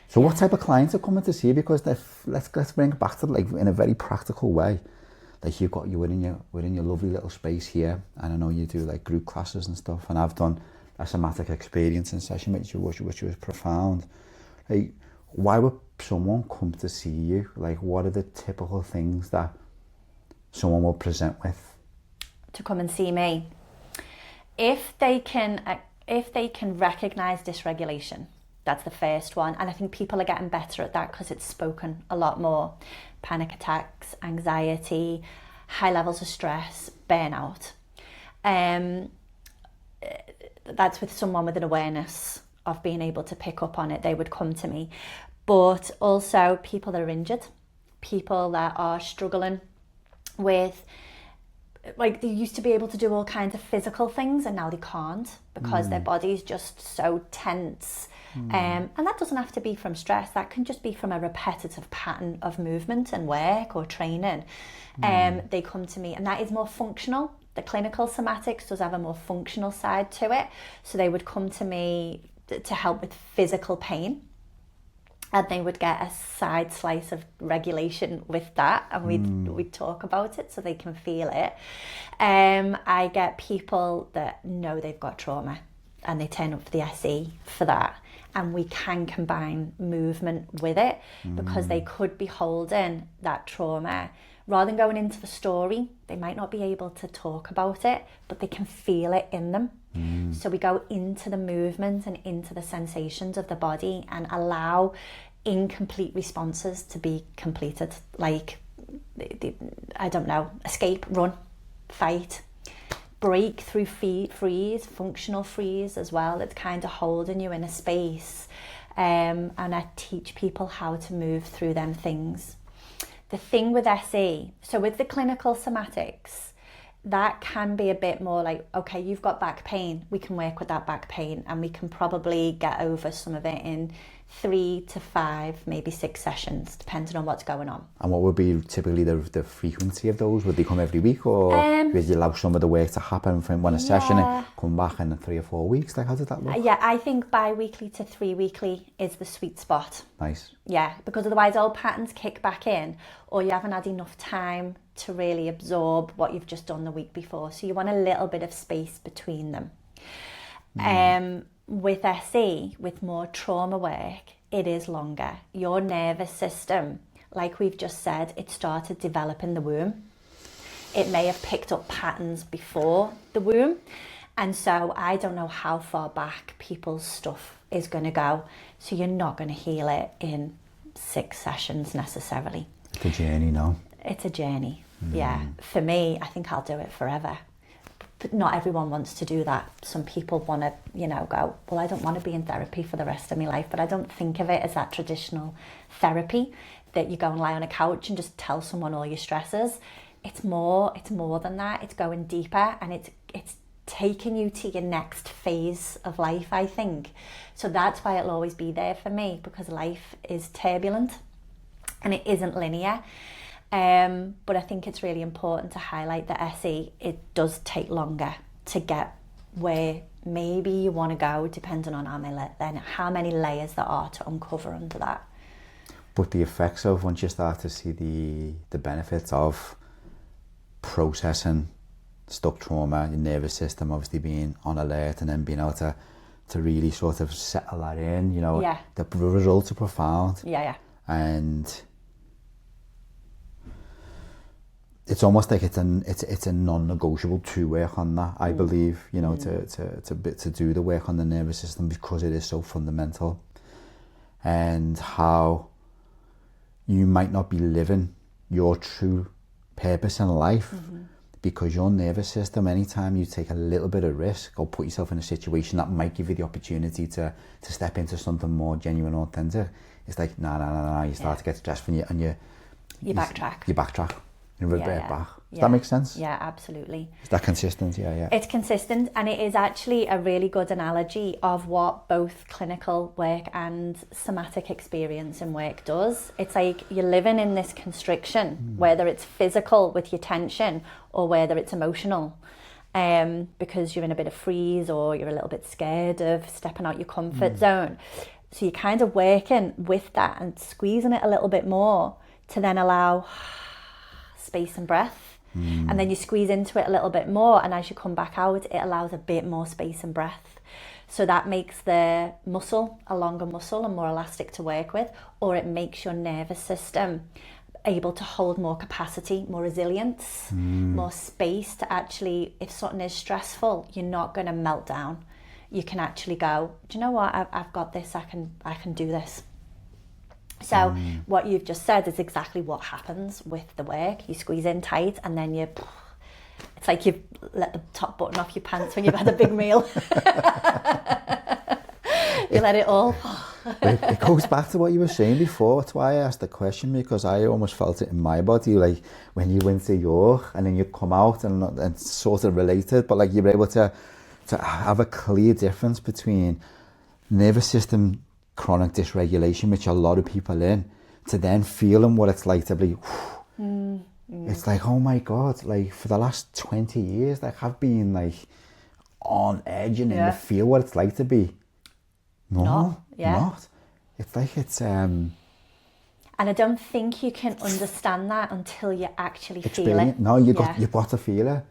So what type of clients are coming to see you? Because let's bring it back to like in a very practical way. Like you're in your lovely little space here, and I know you do like group classes and stuff, and I've done a somatic experience in session which was profound. Like, why would someone come to see you? Like, what are the typical things that someone will present with? To come and see me, if they can recognise dysregulation, that's the first one, and I think people are getting better at that because it's spoken a lot more. Panic attacks, anxiety, high levels of stress, burnout. That's with someone with an awareness of being able to pick up on it, they would come to me. But also people that are injured, people that are struggling with, like, they used to be able to do all kinds of physical things and now they can't because their body's just so tense. And that doesn't have to be from stress, that can just be from a repetitive pattern of movement and work or training. They come to me, and that is more functional. The clinical somatics does have a more functional side to it, so they would come to me to help with physical pain, and they would get a side slice of regulation with that, and we'd talk about it so they can feel it. I get people that know they've got trauma and they turn up for the SE for that, and we can combine movement with it because they could be holding that trauma. Rather than going into the story, they might not be able to talk about it, but they can feel it in them. So we go into the movement and into the sensations of the body and allow incomplete responses to be completed, like, I don't know, escape, run, fight. Breakthrough freeze, functional freeze as well. It's kind of holding you in a space. And I teach people how to move through them things. The thing with SE, so with the clinical somatics, that can be a bit more like, okay, you've got back pain, we can work with that back pain, and we can probably get over some of it in 3 to 5, maybe 6 sessions, depending on what's going on. And what would be typically the frequency of those? Would they come every week, or would you allow some of the work to happen from one session and come back in 3 or 4 weeks? Like, how does that look? Yeah, I think bi-weekly to 3-weekly is the sweet spot. Nice. Yeah, because otherwise old patterns kick back in, or you haven't had enough time to really absorb what you've just done the week before. So you want a little bit of space between them. With SE, with more trauma work, it is longer. Your nervous system, like we've just said, it started developing the womb. It may have picked up patterns before the womb. And so I don't know how far back people's stuff is going to go. So you're not going to heal it in 6 sessions necessarily. It's a journey, no? It's a journey, yeah. For me, I think I'll do it forever. But not everyone wants to do that. Some people want to, go, well, I don't want to be in therapy for the rest of my life, but I don't think of it as that traditional therapy that you go and lie on a couch and just tell someone all your stresses. It's more than that. It's going deeper, and it's taking you to your next phase of life, I think. So that's why it'll always be there for me, because life is turbulent and it isn't linear. But I think it's really important to highlight that SE, it does take longer to get where maybe you want to go, depending on how many layers there are to uncover under that. But the effects of, once you start to see the benefits of processing stuck trauma, your nervous system obviously being on alert, and then being able to really sort of settle that in, the results are profound. Yeah. And it's almost like it's a non-negotiable to work on that, I believe, to do the work on the nervous system, because it is so fundamental. And how you might not be living your true purpose in life, because your nervous system, anytime you take a little bit of risk or put yourself in a situation that might give you the opportunity to step into something more genuine or authentic, it's like, no, you start to get stressed and you backtrack. And revert back. Does that make sense? Yeah, absolutely. Is that consistent? Yeah. It's consistent, and it is actually a really good analogy of what both clinical work and somatic experience and work does. It's like you're living in this constriction, whether it's physical with your tension or whether it's emotional, because you're in a bit of freeze or you're a little bit scared of stepping out your comfort zone. So you're kind of working with that and squeezing it a little bit more to then allow space and breath, and then you squeeze into it a little bit more, and as you come back out, it allows a bit more space and breath. So that makes the muscle a longer muscle and more elastic to work with, or it makes your nervous system able to hold more capacity, more resilience, more space to actually, if something is stressful, you're not going to melt down. You can actually go, do you know what, I've got this, I can do this. So what you've just said is exactly what happens with the work. You squeeze in tight, and then it's like you've let the top button off your pants when you've had a big meal. You let it all. It goes back to what you were saying before. That's why I asked the question, because I almost felt it in my body, like when you went to York and then you come out and sort of related, but like you were able to have a clear difference between nervous system chronic dysregulation, which a lot of people in, to then feeling what it's like to be it's like, oh my god, like for the last 20 years, like I've been like on edge and to feel what it's like to be not. It's like it's and I don't think you can understand that until you actually feel it. No, you've got to feel it.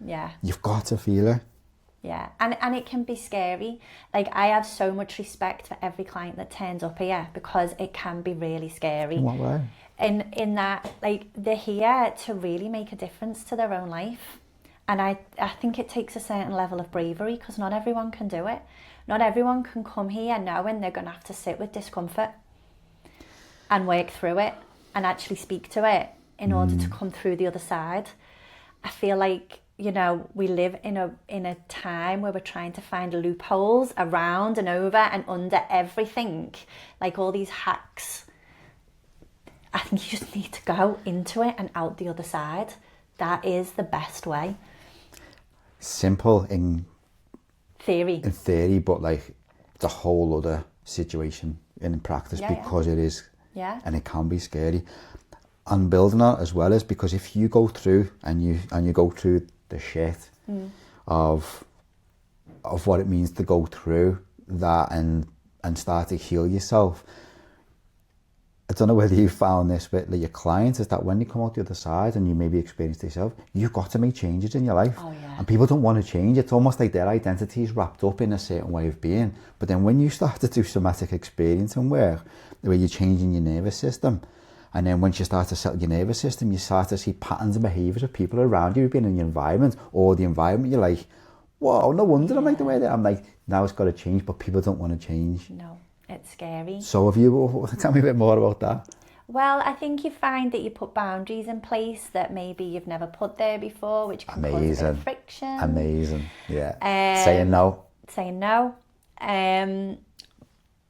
You've got to feel it. Yeah, and it can be scary. Like, I have so much respect for every client that turns up here, because it can be really scary. In what way? In that, like, they're here to really make a difference to their own life. And I think it takes a certain level of bravery, because not everyone can do it. Not everyone can come here knowing they're going to have to sit with discomfort and work through it and actually speak to it in order to come through the other side. I feel like you know, we live in a time where we're trying to find loopholes around and over and under everything, like all these hacks. I think you just need to go into it and out the other side. That is the best way. Simple in theory, but like it's a whole other situation in practice, because it is, and it can be scary. And building on as well is because if you go through and you go through the shit of what it means to go through that and start to heal yourself. I don't know whether you found this with your clients, is that when you come out the other side and you maybe experience it yourself, you've got to make changes in your life. Oh, yeah. And people don't want to change. It's almost like their identity is wrapped up in a certain way of being. But then when you start to do somatic experiencing work, where you're changing your nervous system, and then once you start to settle your nervous system, you start to see patterns and behaviours of people around you who've been in your environment, or the environment, you're like, whoa, no wonder I'm like the way that I'm like, now it's got to change, but people don't want to change. No. It's scary. So have you, tell me a bit more about that. Well, I think you find that you put boundaries in place that maybe you've never put there before, which can cause a bit of friction. Amazing, yeah. Saying no.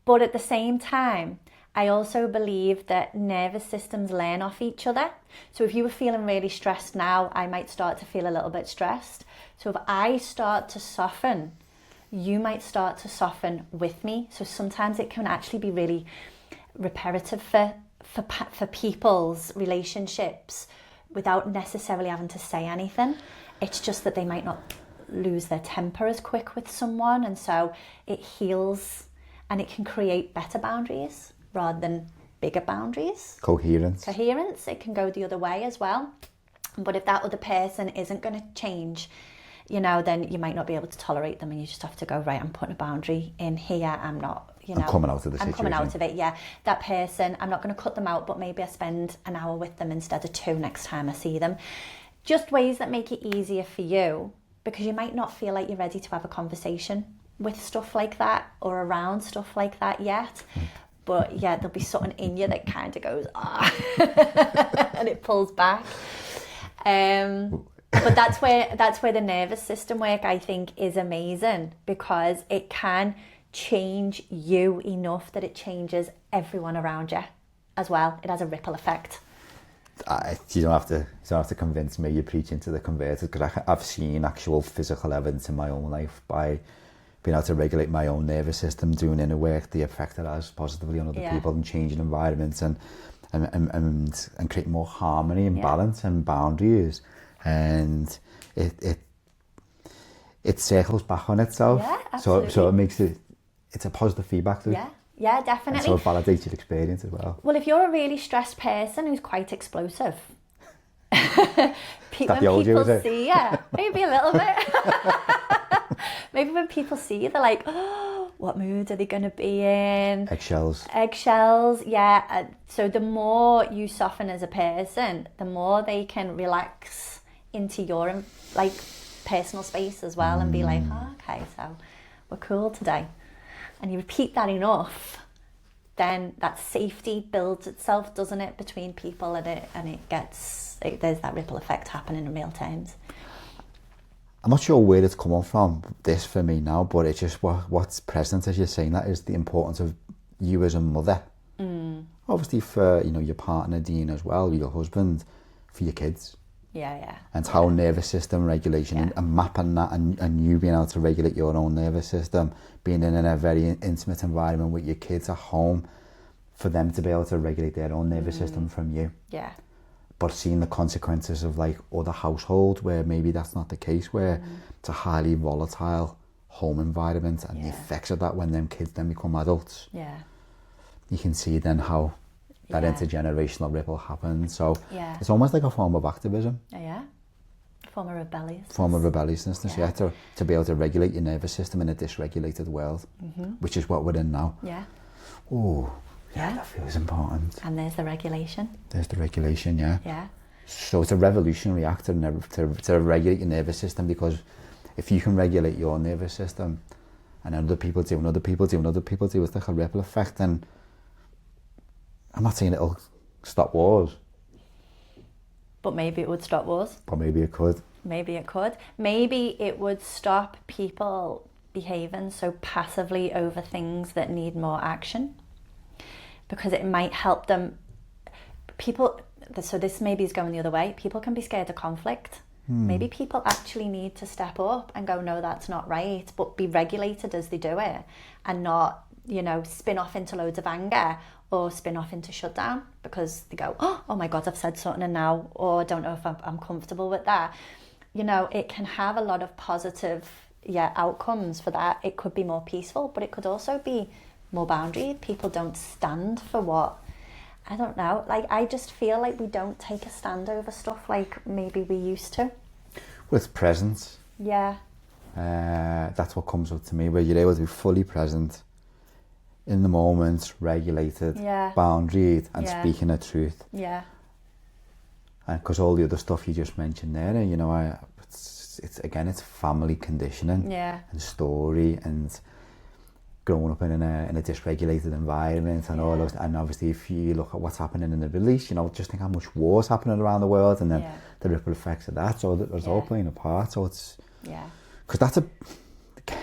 But at the same time, I also believe that nervous systems learn off each other. So if you were feeling really stressed now, I might start to feel a little bit stressed. So if I start to soften, you might start to soften with me. So sometimes it can actually be really reparative for people's relationships without necessarily having to say anything. It's just that they might not lose their temper as quick with someone, and so it heals and it can create better boundaries rather than bigger boundaries. Coherence, it can go the other way as well. But if that other person isn't going to change, you know, then you might not be able to tolerate them, and you just have to go, right, I'm putting a boundary in here. I'm not, you know, I'm coming out of the situation. I'm coming out of it, yeah. That person, I'm not going to cut them out, but maybe I spend an hour with them instead of 2 next time I see them. Just ways that make it easier for you, because you might not feel like you're ready to have a conversation with stuff like that or around stuff like that yet. But yeah, there'll be something in you that kind of goes, and it pulls back. But that's where the nervous system work, I think, is amazing, because it can change you enough that it changes everyone around you as well. It has a ripple effect. You don't have to convince me. You're preaching to the converted, because I've seen actual physical evidence in my own life by being able to regulate my own nervous system, doing inner work, the effect it has positively on other people, and changing environments and creating more harmony and balance and boundaries. And it circles back on itself. Yeah, absolutely. So it makes it's a positive feedback loop. Yeah, definitely. And so it validates your experience as well. Well, if you're a really stressed person who's quite explosive, when people see you, maybe a little bit. Maybe when people see you, they're like, oh, what mood are they going to be in? Eggshells, yeah. So the more you soften as a person, the more they can relax into your like personal space as well, and be like, oh, okay, so we're cool today. And you repeat that enough, then that safety builds itself, doesn't it, between people, and there's that ripple effect happening in real terms. I'm not sure where it's coming from, this for me now, but it's just what's present as you're saying that is the importance of you as a mother. Obviously for, you know, your partner Dean as well, your husband, for your kids. Yeah. And how nervous system regulation and mapping that, and you being able to regulate your own nervous system, being in a very intimate environment with your kids at home, for them to be able to regulate their own nervous system from you. Yeah. But seeing the consequences of like other households where maybe that's not the case, where it's a highly volatile home environment, and the effects of that when them kids then become adults. Yeah. You can see then how that intergenerational ripple happens. So it's almost like a form of activism. Yeah. Form of rebelliousness, to be able to regulate your nervous system in a dysregulated world, which is what we're in now. Yeah. Oh, yeah, that feels important. And there's the regulation. Yeah. So it's a revolutionary act to regulate your nervous system, because if you can regulate your nervous system, and other people do, it's like a ripple effect. And I'm not saying it'll stop wars, but maybe it would stop wars. But maybe it could. Maybe it could. Maybe it would stop people behaving so passively over things that need more action, because it might help them. People, so this maybe is going the other way. People can be scared of conflict. Maybe people actually need to step up and go, no, that's not right, but be regulated as they do it, and not, you know, spin off into loads of anger or spin off into shutdown because they go, oh my God, I've said something and now, or I don't know if I'm comfortable with that. You know, it can have a lot of positive outcomes for that. It could be more peaceful, but it could also be more boundary. People don't stand for what, I don't know, like I just feel like we don't take a stand over stuff like maybe we used to. With presence. Yeah. That's what comes up to me, where you're able to be fully present, in the moment, regulated, boundaried, and speaking the truth. Yeah. And because all the other stuff you just mentioned there, you know, it's family conditioning and story and growing up in a dysregulated environment and all those. And obviously, if you look at what's happening in the Middle East, you know, just think how much war's happening around the world, and then the ripple effects of that. So there's all playing a part. So it's because that's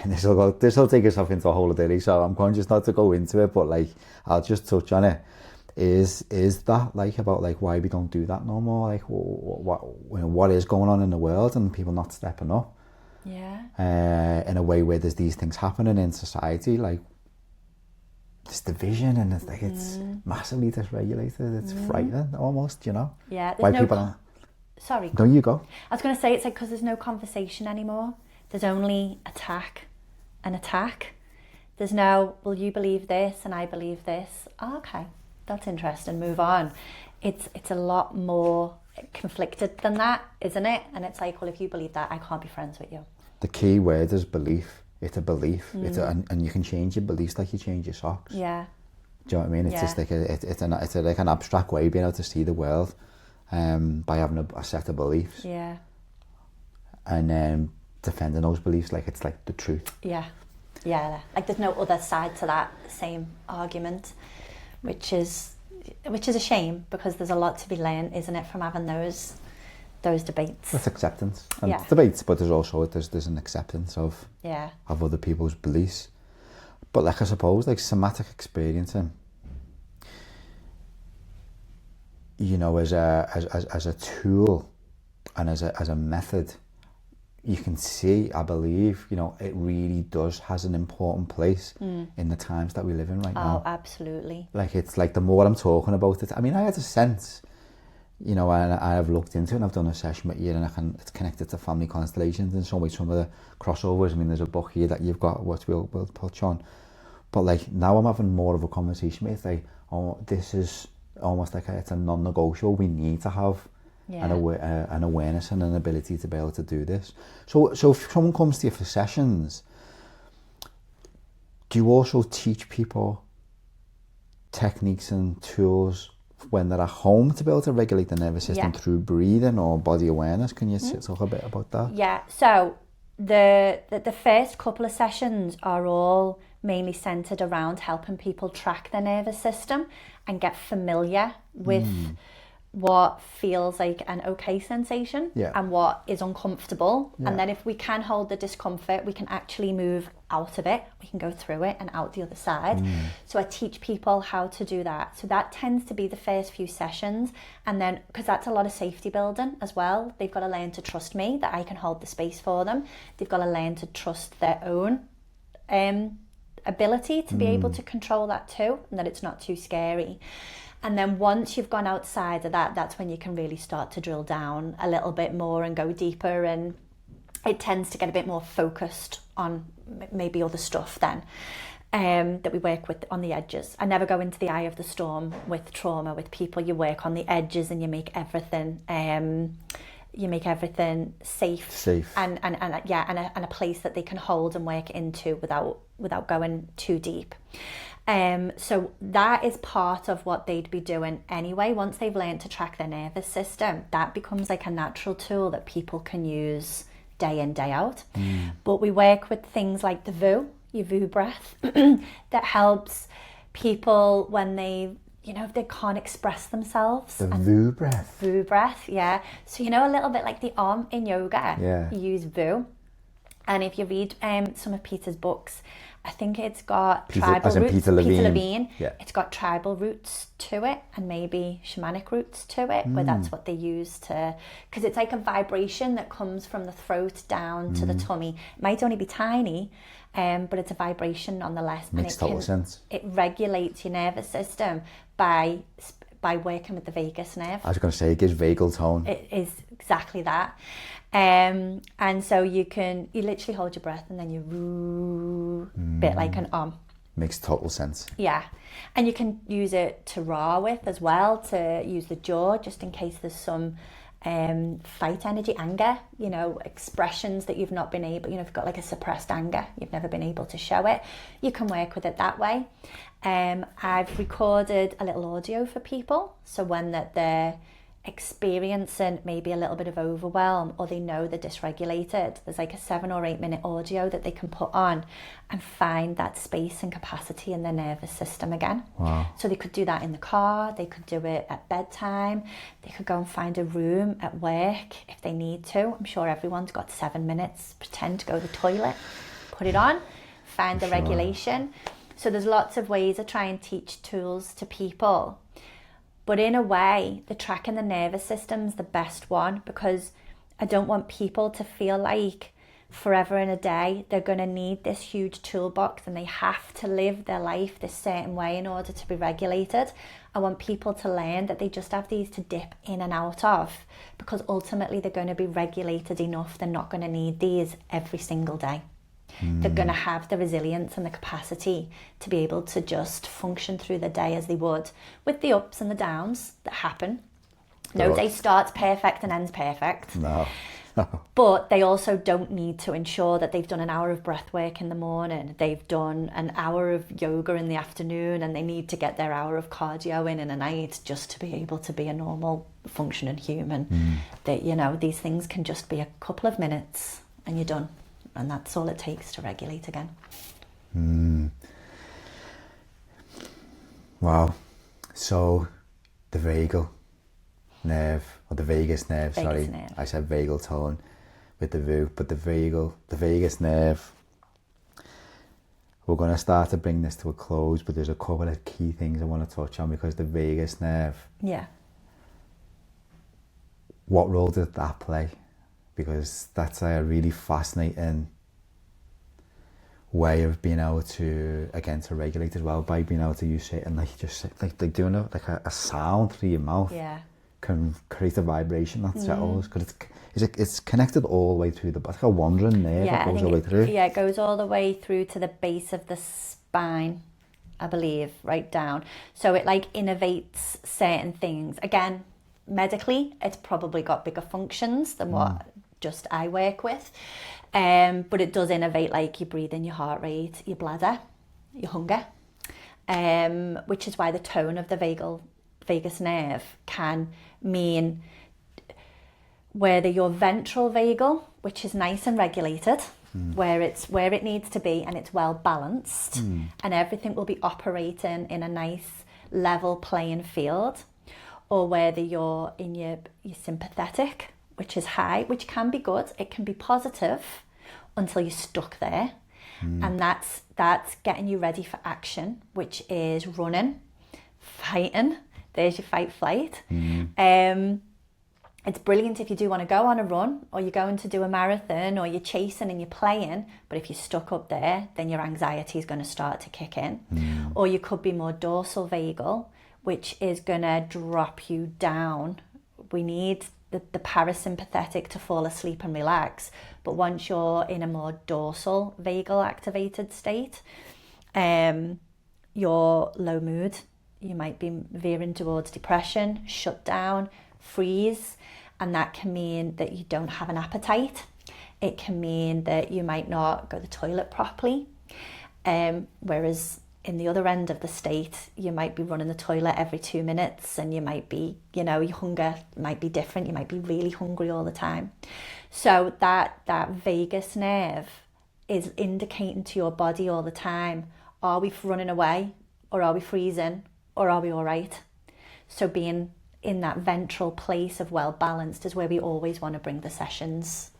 this will take us off into a whole day. So I'm conscious not to go into it, but like I'll just touch on it. Is that like about like why we don't do that no more? Like what is going on in the world and people not stepping up? In a way where there's these things happening in society, like this division, and it's like it's massively dysregulated. It's frightening almost, you know. Yeah. Why people aren't. Sorry. No, you go. I was going to say it's like because there's no conversation anymore. There's only attack and attack. There's no, well, you believe this and I believe this. Oh, okay, that's interesting. Move on. It's a lot more conflicted than that, isn't it? And it's like, well, if you believe that, I can't be friends with you. The key word is belief. It's a belief. And you can change your beliefs like you change your socks. Yeah. Do you know what I mean? It's just like it's like an abstract way of being able to see the world, by having a set of beliefs. Yeah. And then defending those beliefs like it's like the truth. Yeah. Yeah. Like there's no other side to that same argument, which is a shame, because there's a lot to be learned, isn't it, from having those debates. That's acceptance. And debates, but there's an acceptance of other people's beliefs. But like I suppose like somatic experiencing, you know, as a tool and as a method, you can see, I believe, you know, it really has an important place in the times that we live in right now. Oh, absolutely. Like it's like the more I'm talking about it, I mean, I had a sense, you know, and I have looked into it and I've done a session with you, and it's connected to family constellations and some of the crossovers. I mean, there's a book here that you've got, which we'll touch on. But like now I'm having more of a conversation with, like, oh, this is almost like it's a non-negotiable. We need to have an awareness and an ability to be able to do this. So if someone comes to you for sessions, do you also teach people techniques and tools when they're at home to be able to regulate the nervous system through breathing or body awareness? Can you talk a bit about that? Yeah, so the first couple of sessions are all mainly centered around helping people track their nervous system and get familiar with what feels like an okay sensation and what is uncomfortable. And then if we can hold the discomfort, we can actually move out of it. We can go through it and out the other side. So I teach people how to do that. So that tends to be the first few sessions. And then, because that's a lot of safety building as well, they've got to learn to trust me, that I can hold the space for them. They've got to learn to trust their own ability to be able to control that too, and that it's not too scary. And then once you've gone outside of that, that's when you can really start to drill down a little bit more and go deeper, and it tends to get a bit more focused on maybe other stuff then that we work with on the edges. I never go into the eye of the storm with trauma with people. You work on the edges and you make everything safe and a place that they can hold and work into without going too deep. So that is part of what they'd be doing anyway. Once they've learned to track their nervous system, that becomes like a natural tool that people can use day in, day out. But we work with things like the VU, your VU breath, that helps people when they, you know, if they can't express themselves. The vu breath. Vu breath, yeah. So, you know, a little bit like the in yoga, you use vu. And if you read some of Peter's books, I think it's got tribal roots. Peter Levine. Yeah. It's got tribal roots to it and maybe shamanic roots to it, where that's what they use to, because it's like a vibration that comes from the throat down to the tummy. It might only be tiny, but it's a vibration nonetheless. Makes total sense. It regulates your nervous system by working with the vagus nerve. I was going to say, it gives vagal tone. It is exactly that. And so you literally hold your breath and then you woo, bit like an Makes total sense. Yeah. And you can use it to raw with as well, to use the jaw, just in case there's some fight energy, anger, you know, expressions that you've not been able, you know, if you've got like a suppressed anger, you've never been able to show it, you can work with it that way. I've recorded a little audio for people, so when that they're experiencing maybe a little bit of overwhelm or they know they're dysregulated, there's like a 7 or 8 minute audio that they can put on and find that space and capacity in their nervous system again. Wow. So they could do that in the car, they could do it at bedtime, they could go and find a room at work if they need to. I'm sure everyone's got 7 minutes, pretend to go to the toilet, put it on, find the regulation. So there's lots of ways of trying to teach tools to people. But in a way, the tracking the nervous system's the best one, because I don't want people to feel like forever and a day they're going to need this huge toolbox and they have to live their life this certain way in order to be regulated. I want people to learn that they just have these to dip in and out of, because ultimately they're going to be regulated enough. They're not going to need these every single day. They're going to have the resilience and the capacity to be able to just function through the day as they would, with the ups and the downs that happen. No day starts perfect and ends perfect. No. But they also don't need to ensure that they've done an hour of breath work in the morning, they've done an hour of yoga in the afternoon, and they need to get their hour of cardio in a night just to be able to be a normal functioning human. That, you know, these things can just be a couple of minutes and you're done. And that's all it takes to regulate again. Wow. So the vagal nerve, or the vagus nerve, Vagus nerve. I said vagal tone with the VU, but the vagus nerve. We're going to start to bring this to a close, but there's a couple of key things I want to touch on, because the vagus nerve. Yeah. What role did that play? Because that's a really fascinating way of being able to, again, to regulate as well, by being able to use it and like doing a sound through your mouth. Yeah. Can create a vibration that settles, because it's connected all the way through the body, like a wandering nerve that goes all the way through. Yeah, it goes all the way through to the base of the spine, I believe, right down. So it like innervates certain things. Again, medically, it's probably got bigger functions than what just I work with. But it does innervate like your breathing, your heart rate, your bladder, your hunger, which is why the tone of the vagus nerve can mean whether your ventral vagal, which is nice and regulated, where it needs to be and it's well balanced, and everything will be operating in a nice level playing field, or whether you're in your sympathetic, which is high, which can be good, it can be positive until you're stuck there. And that's getting you ready for action, which is running, fighting. There's your fight flight. It's brilliant if you do want to go on a run, or you're going to do a marathon, or you're chasing and you're playing, but if you're stuck up there, then your anxiety is going to start to kick in. Or you could be more dorsal vagal, which is going to drop you down. We need the parasympathetic to fall asleep and relax, but once you're in a more dorsal vagal activated state, you're low mood, you might be veering towards depression, shut down, freeze, and that can mean that you don't have an appetite. It can mean that you might not go to the toilet properly, whereas in the other end of the state, you might be running the toilet every 2 minutes, and you might be, you know, your hunger might be different. You might be really hungry all the time. So that vagus nerve is indicating to your body all the time, are we running away, or are we freezing, or are we all right? So being in that ventral place of well balanced is where we always want to bring the sessions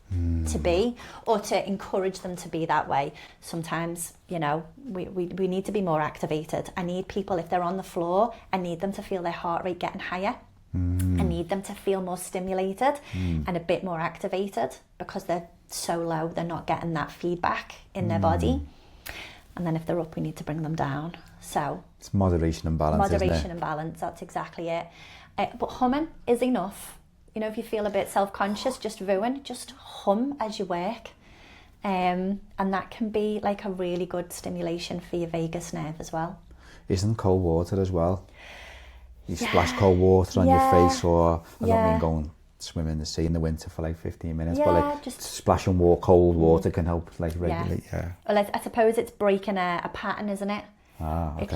to be, or to encourage them to be that way. Sometimes, you know, we need to be more activated. I need people, if they're on the floor, I need them to feel their heart rate getting higher. I need them to feel more stimulated and a bit more activated, because they're so low, they're not getting that feedback in their body. And then if they're up, we need to bring them down. So it's moderation and balance, moderation isn't it? and balance, that's exactly it. But humming is enough. You know, if you feel a bit self-conscious, just hum as you work. And that can be like a really good stimulation for your vagus nerve as well. Isn't cold water as well? You splash cold water on your face, or I don't mean going swim in the sea in the winter for like 15 minutes, but like just splashing cold water can help like regulate. Well, I suppose it's breaking a pattern, isn't it? Okay. If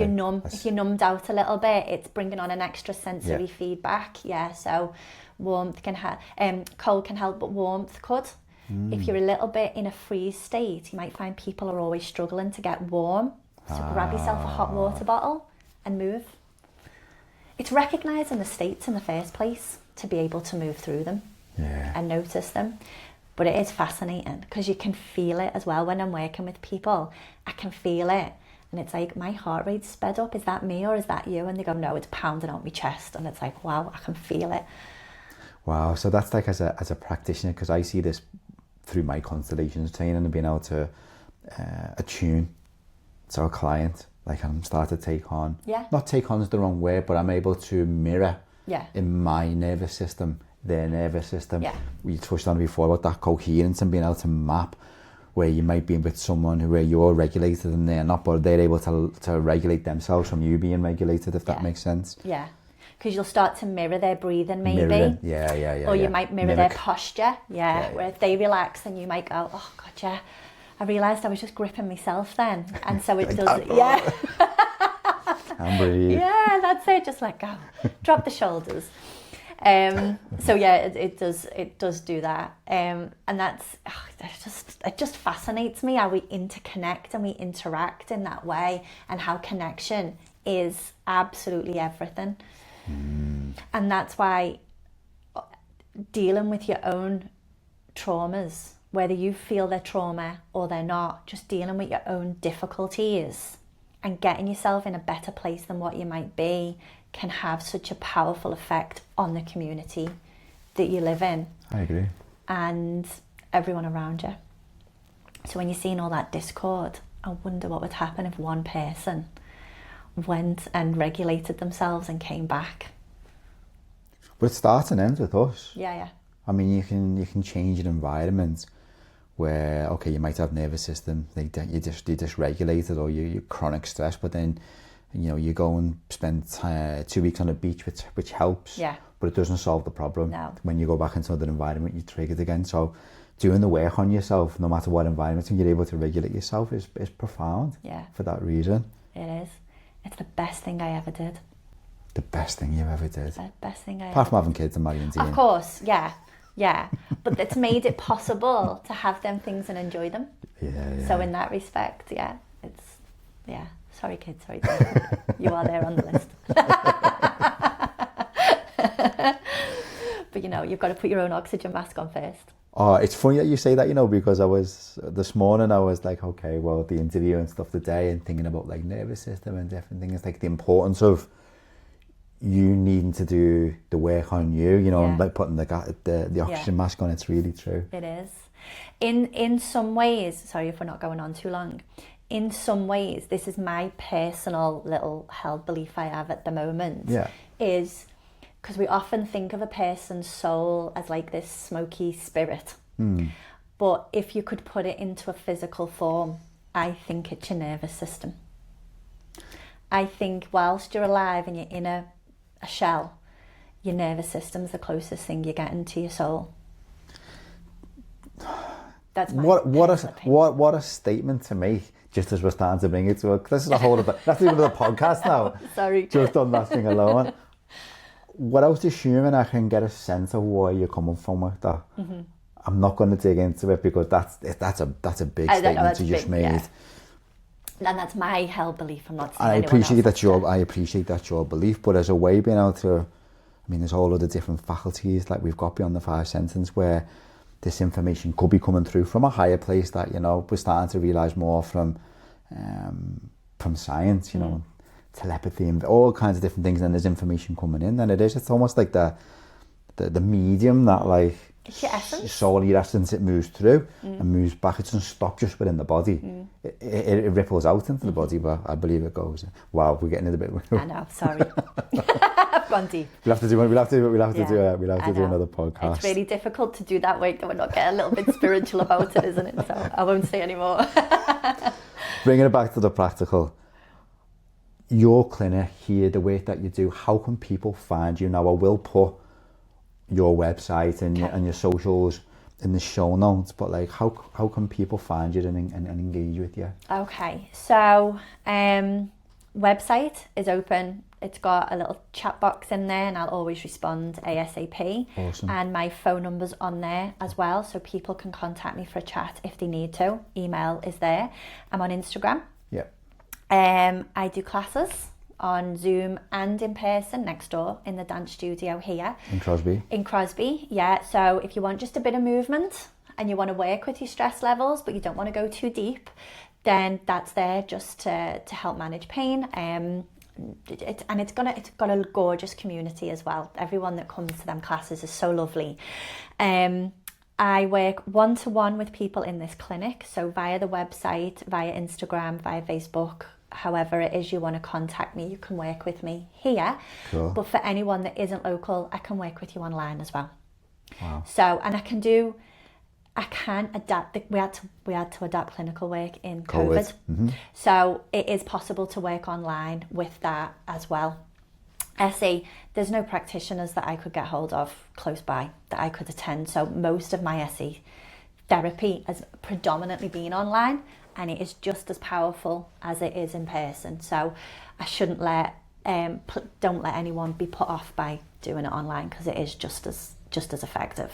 you're numbed out a little bit, it's bringing on an extra sensory feedback. So warmth can help, cold can help, but warmth could. If you're a little bit in a freeze state, you might find people are always struggling to get warm. So grab yourself a hot water bottle and move. It's recognising the states in the first place to be able to move through them and notice them. But it is fascinating because you can feel it as well. When I'm working with people, I can feel it. And it's like, my heart rate's sped up. Is that me or is that you? And they go, no, it's pounding out my chest. And it's like, wow, I can feel it. Wow. So that's like as a practitioner, because I see this through my constellations training and being able to attune to a client. Like I'm starting to take on, not take on is the wrong word, but I'm able to mirror in my nervous system, their nervous system. We touched on before about that coherence and being able to map where you might be with someone where you're regulated and they're not, but they're able to regulate themselves from you being regulated, if that makes sense. Yeah, because you'll start to mirror their breathing maybe. Mirroring. Or you might mirror their posture, where if they relax, then you might go, oh God, I realised I was just gripping myself then. And so it does, And breathe. Yeah, that's it, just let go. Drop the shoulders. So it does do that, and it just fascinates me how we interconnect and we interact in that way, and how connection is absolutely everything. And that's why dealing with your own traumas, whether you feel they're trauma or they're not, just dealing with your own difficulties and getting yourself in a better place than what you might be can have such a powerful effect on the community that you live in. I agree. And everyone around you. So when you're seeing all that discord, I wonder what would happen if one person went and regulated themselves and came back. But it starts and ends with us. Yeah. I mean, you can change an environment where, okay, you might have nervous system, you're dysregulated, or you're chronic stress, but then, you know, you go and spend 2 weeks on a beach, which helps, but it doesn't solve the problem. No. When you go back into another environment, you're triggered again. So doing the work on yourself, no matter what environment, and you're able to regulate yourself is profound for that reason. It is. It's the best thing I ever did. The best thing you ever did? The best thing I Apart from having kids and marrying Dean. Of course, yeah. But it's made it possible to have them things and enjoy them. Yeah. So in that respect, sorry kids, sorry you are there on the list. But you know, you've got to put your own oxygen mask on first. Oh, it's funny that you say that, you know, because this morning I was like, okay, well, the interview and stuff today, and thinking about like nervous system and different things, like the importance of you needing to do the work on you, you know, and like putting the oxygen mask on. It's really true. It is. In some ways, sorry if we're not going on too long, in some ways, this is my personal little held belief I have at the moment, is because we often think of a person's soul as like this smoky spirit. But if you could put it into a physical form, I think it's your nervous system. I think whilst you're alive and you're in a shell, your nervous system's the closest thing you're getting to your soul. That's my what a statement to make. Just as we're starting to bring it to this is a whole other, that's even the podcast now. Sorry. Just on that thing alone. Without assuming I can get a sense of where you're coming from with that. I'm not going to dig into it because that's a big statement you just made. And that's my held belief. I'm not saying I anyone appreciate else's. I appreciate that's your belief, but as a way being able to, I mean, there's all other different faculties like we've got beyond the 5 sentence where this information could be coming through from a higher place that, you know, we're starting to realise more from science, you know, telepathy and all kinds of different things, and there's information coming in, and it's almost like the medium that, like, it's your essence. Soul, your essence, it moves through and moves back. It doesn't stop just within the body. It ripples out into the body, but I believe it goes. Wow, we're getting in a bit. I know. Sorry, I've gone deep. We'll have to do another podcast. It's really difficult to do that way. That we're not getting a little bit spiritual about it, isn't it? So I won't say any more. Bringing it back to the practical. Your clinic here, the work that you do, how can people find you? Now, I will put your website and your socials in the show notes, but like how can people find you and engage with you? Okay, so website is open. It's got a little chat box in there, and I'll always respond ASAP. Awesome. And my phone number's on there as well, so people can contact me for a chat if they need to. Email is there. I'm on Instagram. Yeah. I do classes on Zoom and in person next door in the dance studio here. In Crosby? In Crosby, yeah. So if you want just a bit of movement and you want to work with your stress levels, but you don't want to go too deep, then that's there just to help manage pain. It's got a gorgeous community as well. Everyone that comes to them classes is so lovely. I work one-to-one with people in this clinic, so via the website, via Instagram, via Facebook, however it is you want to contact me, you can work with me here. Cool. But for anyone that isn't local, I can work with you online as well. Wow. So, and I can adapt. We had to adapt clinical work in COVID. Mm-hmm. So it is possible to work online with that as well. SE, there's no practitioners that I could get hold of close by that I could attend. So most of my SE therapy has predominantly been online, and it is just as powerful as it is in person. So I shouldn't don't let anyone be put off by doing it online, because it is just as effective.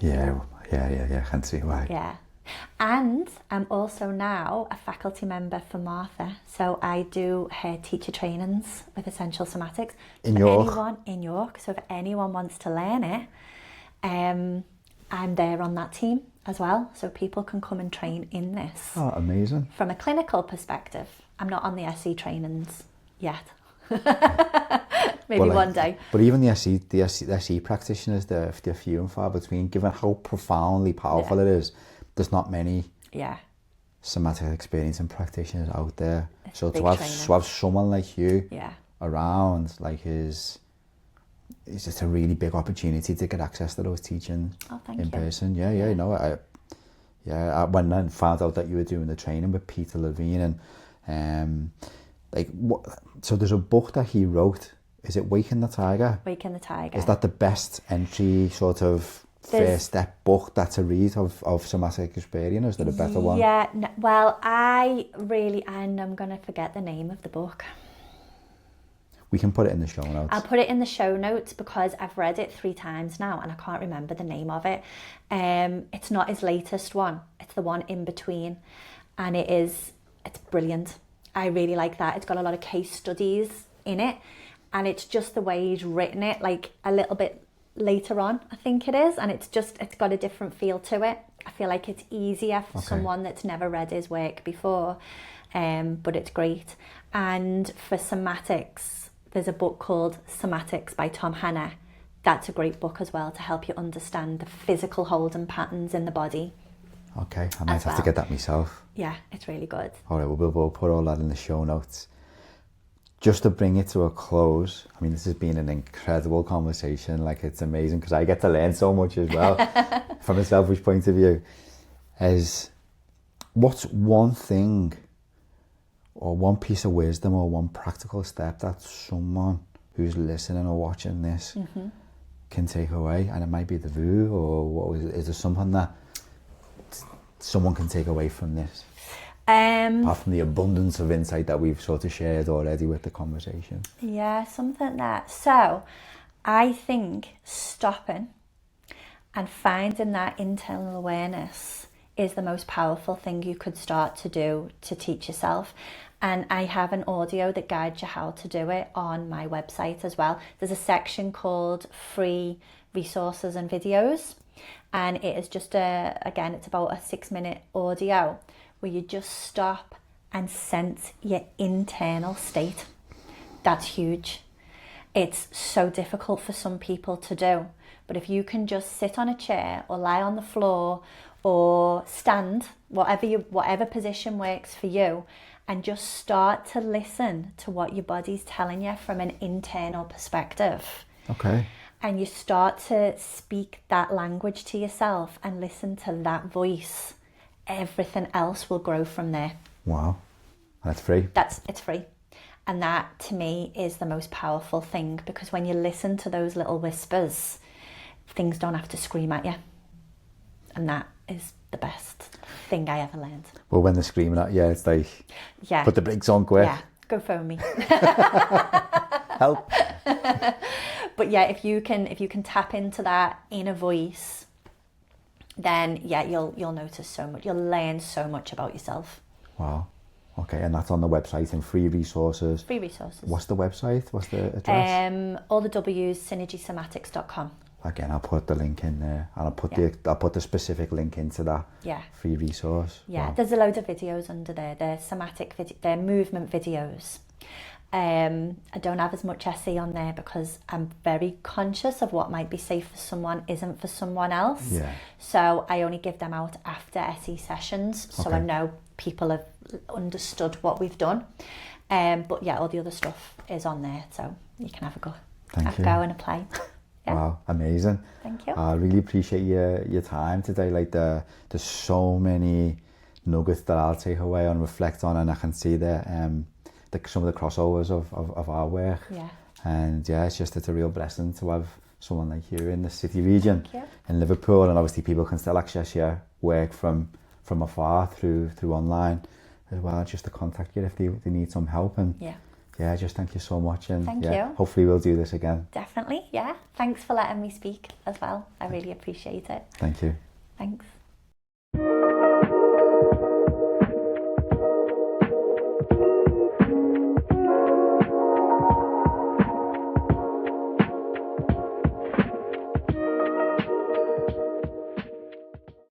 Yeah, I can see why. Yeah. And I'm also now a faculty member for Martha. So I do her teacher trainings with Essential Somatics. In York? Anyone in York. So if anyone wants to learn it, I'm there on that team as well. So people can come and train in this. Oh, amazing. From a clinical perspective, I'm not on the SE trainings yet. Maybe one day. But even the SE practitioners, they're few and far between, given how profoundly powerful it is. There's not many somatic experience and practitioners out there. It's So to have someone like you around, like, is just a really big opportunity to get access to those teachings in person. Yeah. No, I when I found out that you were doing the training with Peter Levine, and so there's a book that he wrote. Is it Waking the Tiger? Waking the Tiger. Is that the best entry sort of first step book that's a read of somatic experience? Is there a better one? Yeah, well, and I'm going to forget the name of the book. We can put it in the show notes. I'll put it in the show notes because I've read it 3 times now and I can't remember the name of it. It's not his latest one. It's the one in between, and it's brilliant. I really like that. It's got a lot of case studies in it, and it's just the way he's written it, like a little bit later on, I think it is, and it's got a different feel to it. I feel like it's easier for someone that's never read his work before, but it's great. And for somatics, there's a book called Somatics by Tom Hanna. That's a great book as well to help you understand the physical holding patterns in the body. Okay, I might have to get that myself. Yeah, it's really good. All right, we'll put all that in the show notes. Just to bring it to a close, I mean, this has been an incredible conversation. Like, it's amazing because I get to learn so much as well from a selfish point of view. What's one thing or one piece of wisdom or one practical step that someone who's listening or watching this can take away? And it might be the view, or is there something that someone can take away from this? Apart from the abundance of insight that we've sort of shared already with the conversation. Yeah, something that... So, I think stopping and finding that internal awareness is the most powerful thing you could start to do to teach yourself. And I have an audio that guides you how to do it on my website as well. There's a section called free resources and videos. And it is just again, it's about a 6-minute audio where you just stop and sense your internal state. That's huge. It's so difficult for some people to do. But if you can just sit on a chair or lie on the floor or stand, whatever position works for you, and just start to listen to what your body's telling you from an internal perspective. Okay. And you start to speak that language to yourself and listen to that voice, everything else will grow from there. Wow. That's free. It's free. And that to me is the most powerful thing, because when you listen to those little whispers, things don't have to scream at you. And that is the best thing I ever learned. Well, when they're screaming at you, it's like, yeah, put the brakes on quick. Yeah, go phone me. Help. But yeah, if you can tap into that inner voice, then yeah, you'll notice so much. You'll learn so much about yourself. Wow. Okay, and that's on the website and free resources. Free resources. What's the website? What's the address? All the W's, synergysomatics.com. Again, I'll put the link in there, and I'll put the specific link into that free resource. Yeah, wow. There's a load of videos under there. They're somatic, they're movement videos. I don't have as much SE on there because I'm very conscious of what might be safe for someone isn't for someone else. Yeah. So I only give them out after SE sessions, so Okay. I know people have understood what we've done. But yeah, all the other stuff is on there, so you can have a go. Thank you. Go and apply. Yeah. Wow, amazing. Thank you. I really appreciate your time today. Like there's so many nuggets that I'll take away and reflect on, and I can see that some of the crossovers of our work. Yeah. And yeah, it's a real blessing to have someone like you in the city region in Liverpool, and obviously people can still access your work from afar through online as well, just to contact you if they need some help. And yeah, just thank you so much, and thank you. Hopefully we'll do this again. Definitely, yeah. Thanks for letting me speak as well. I really appreciate it. Thank you. Thanks.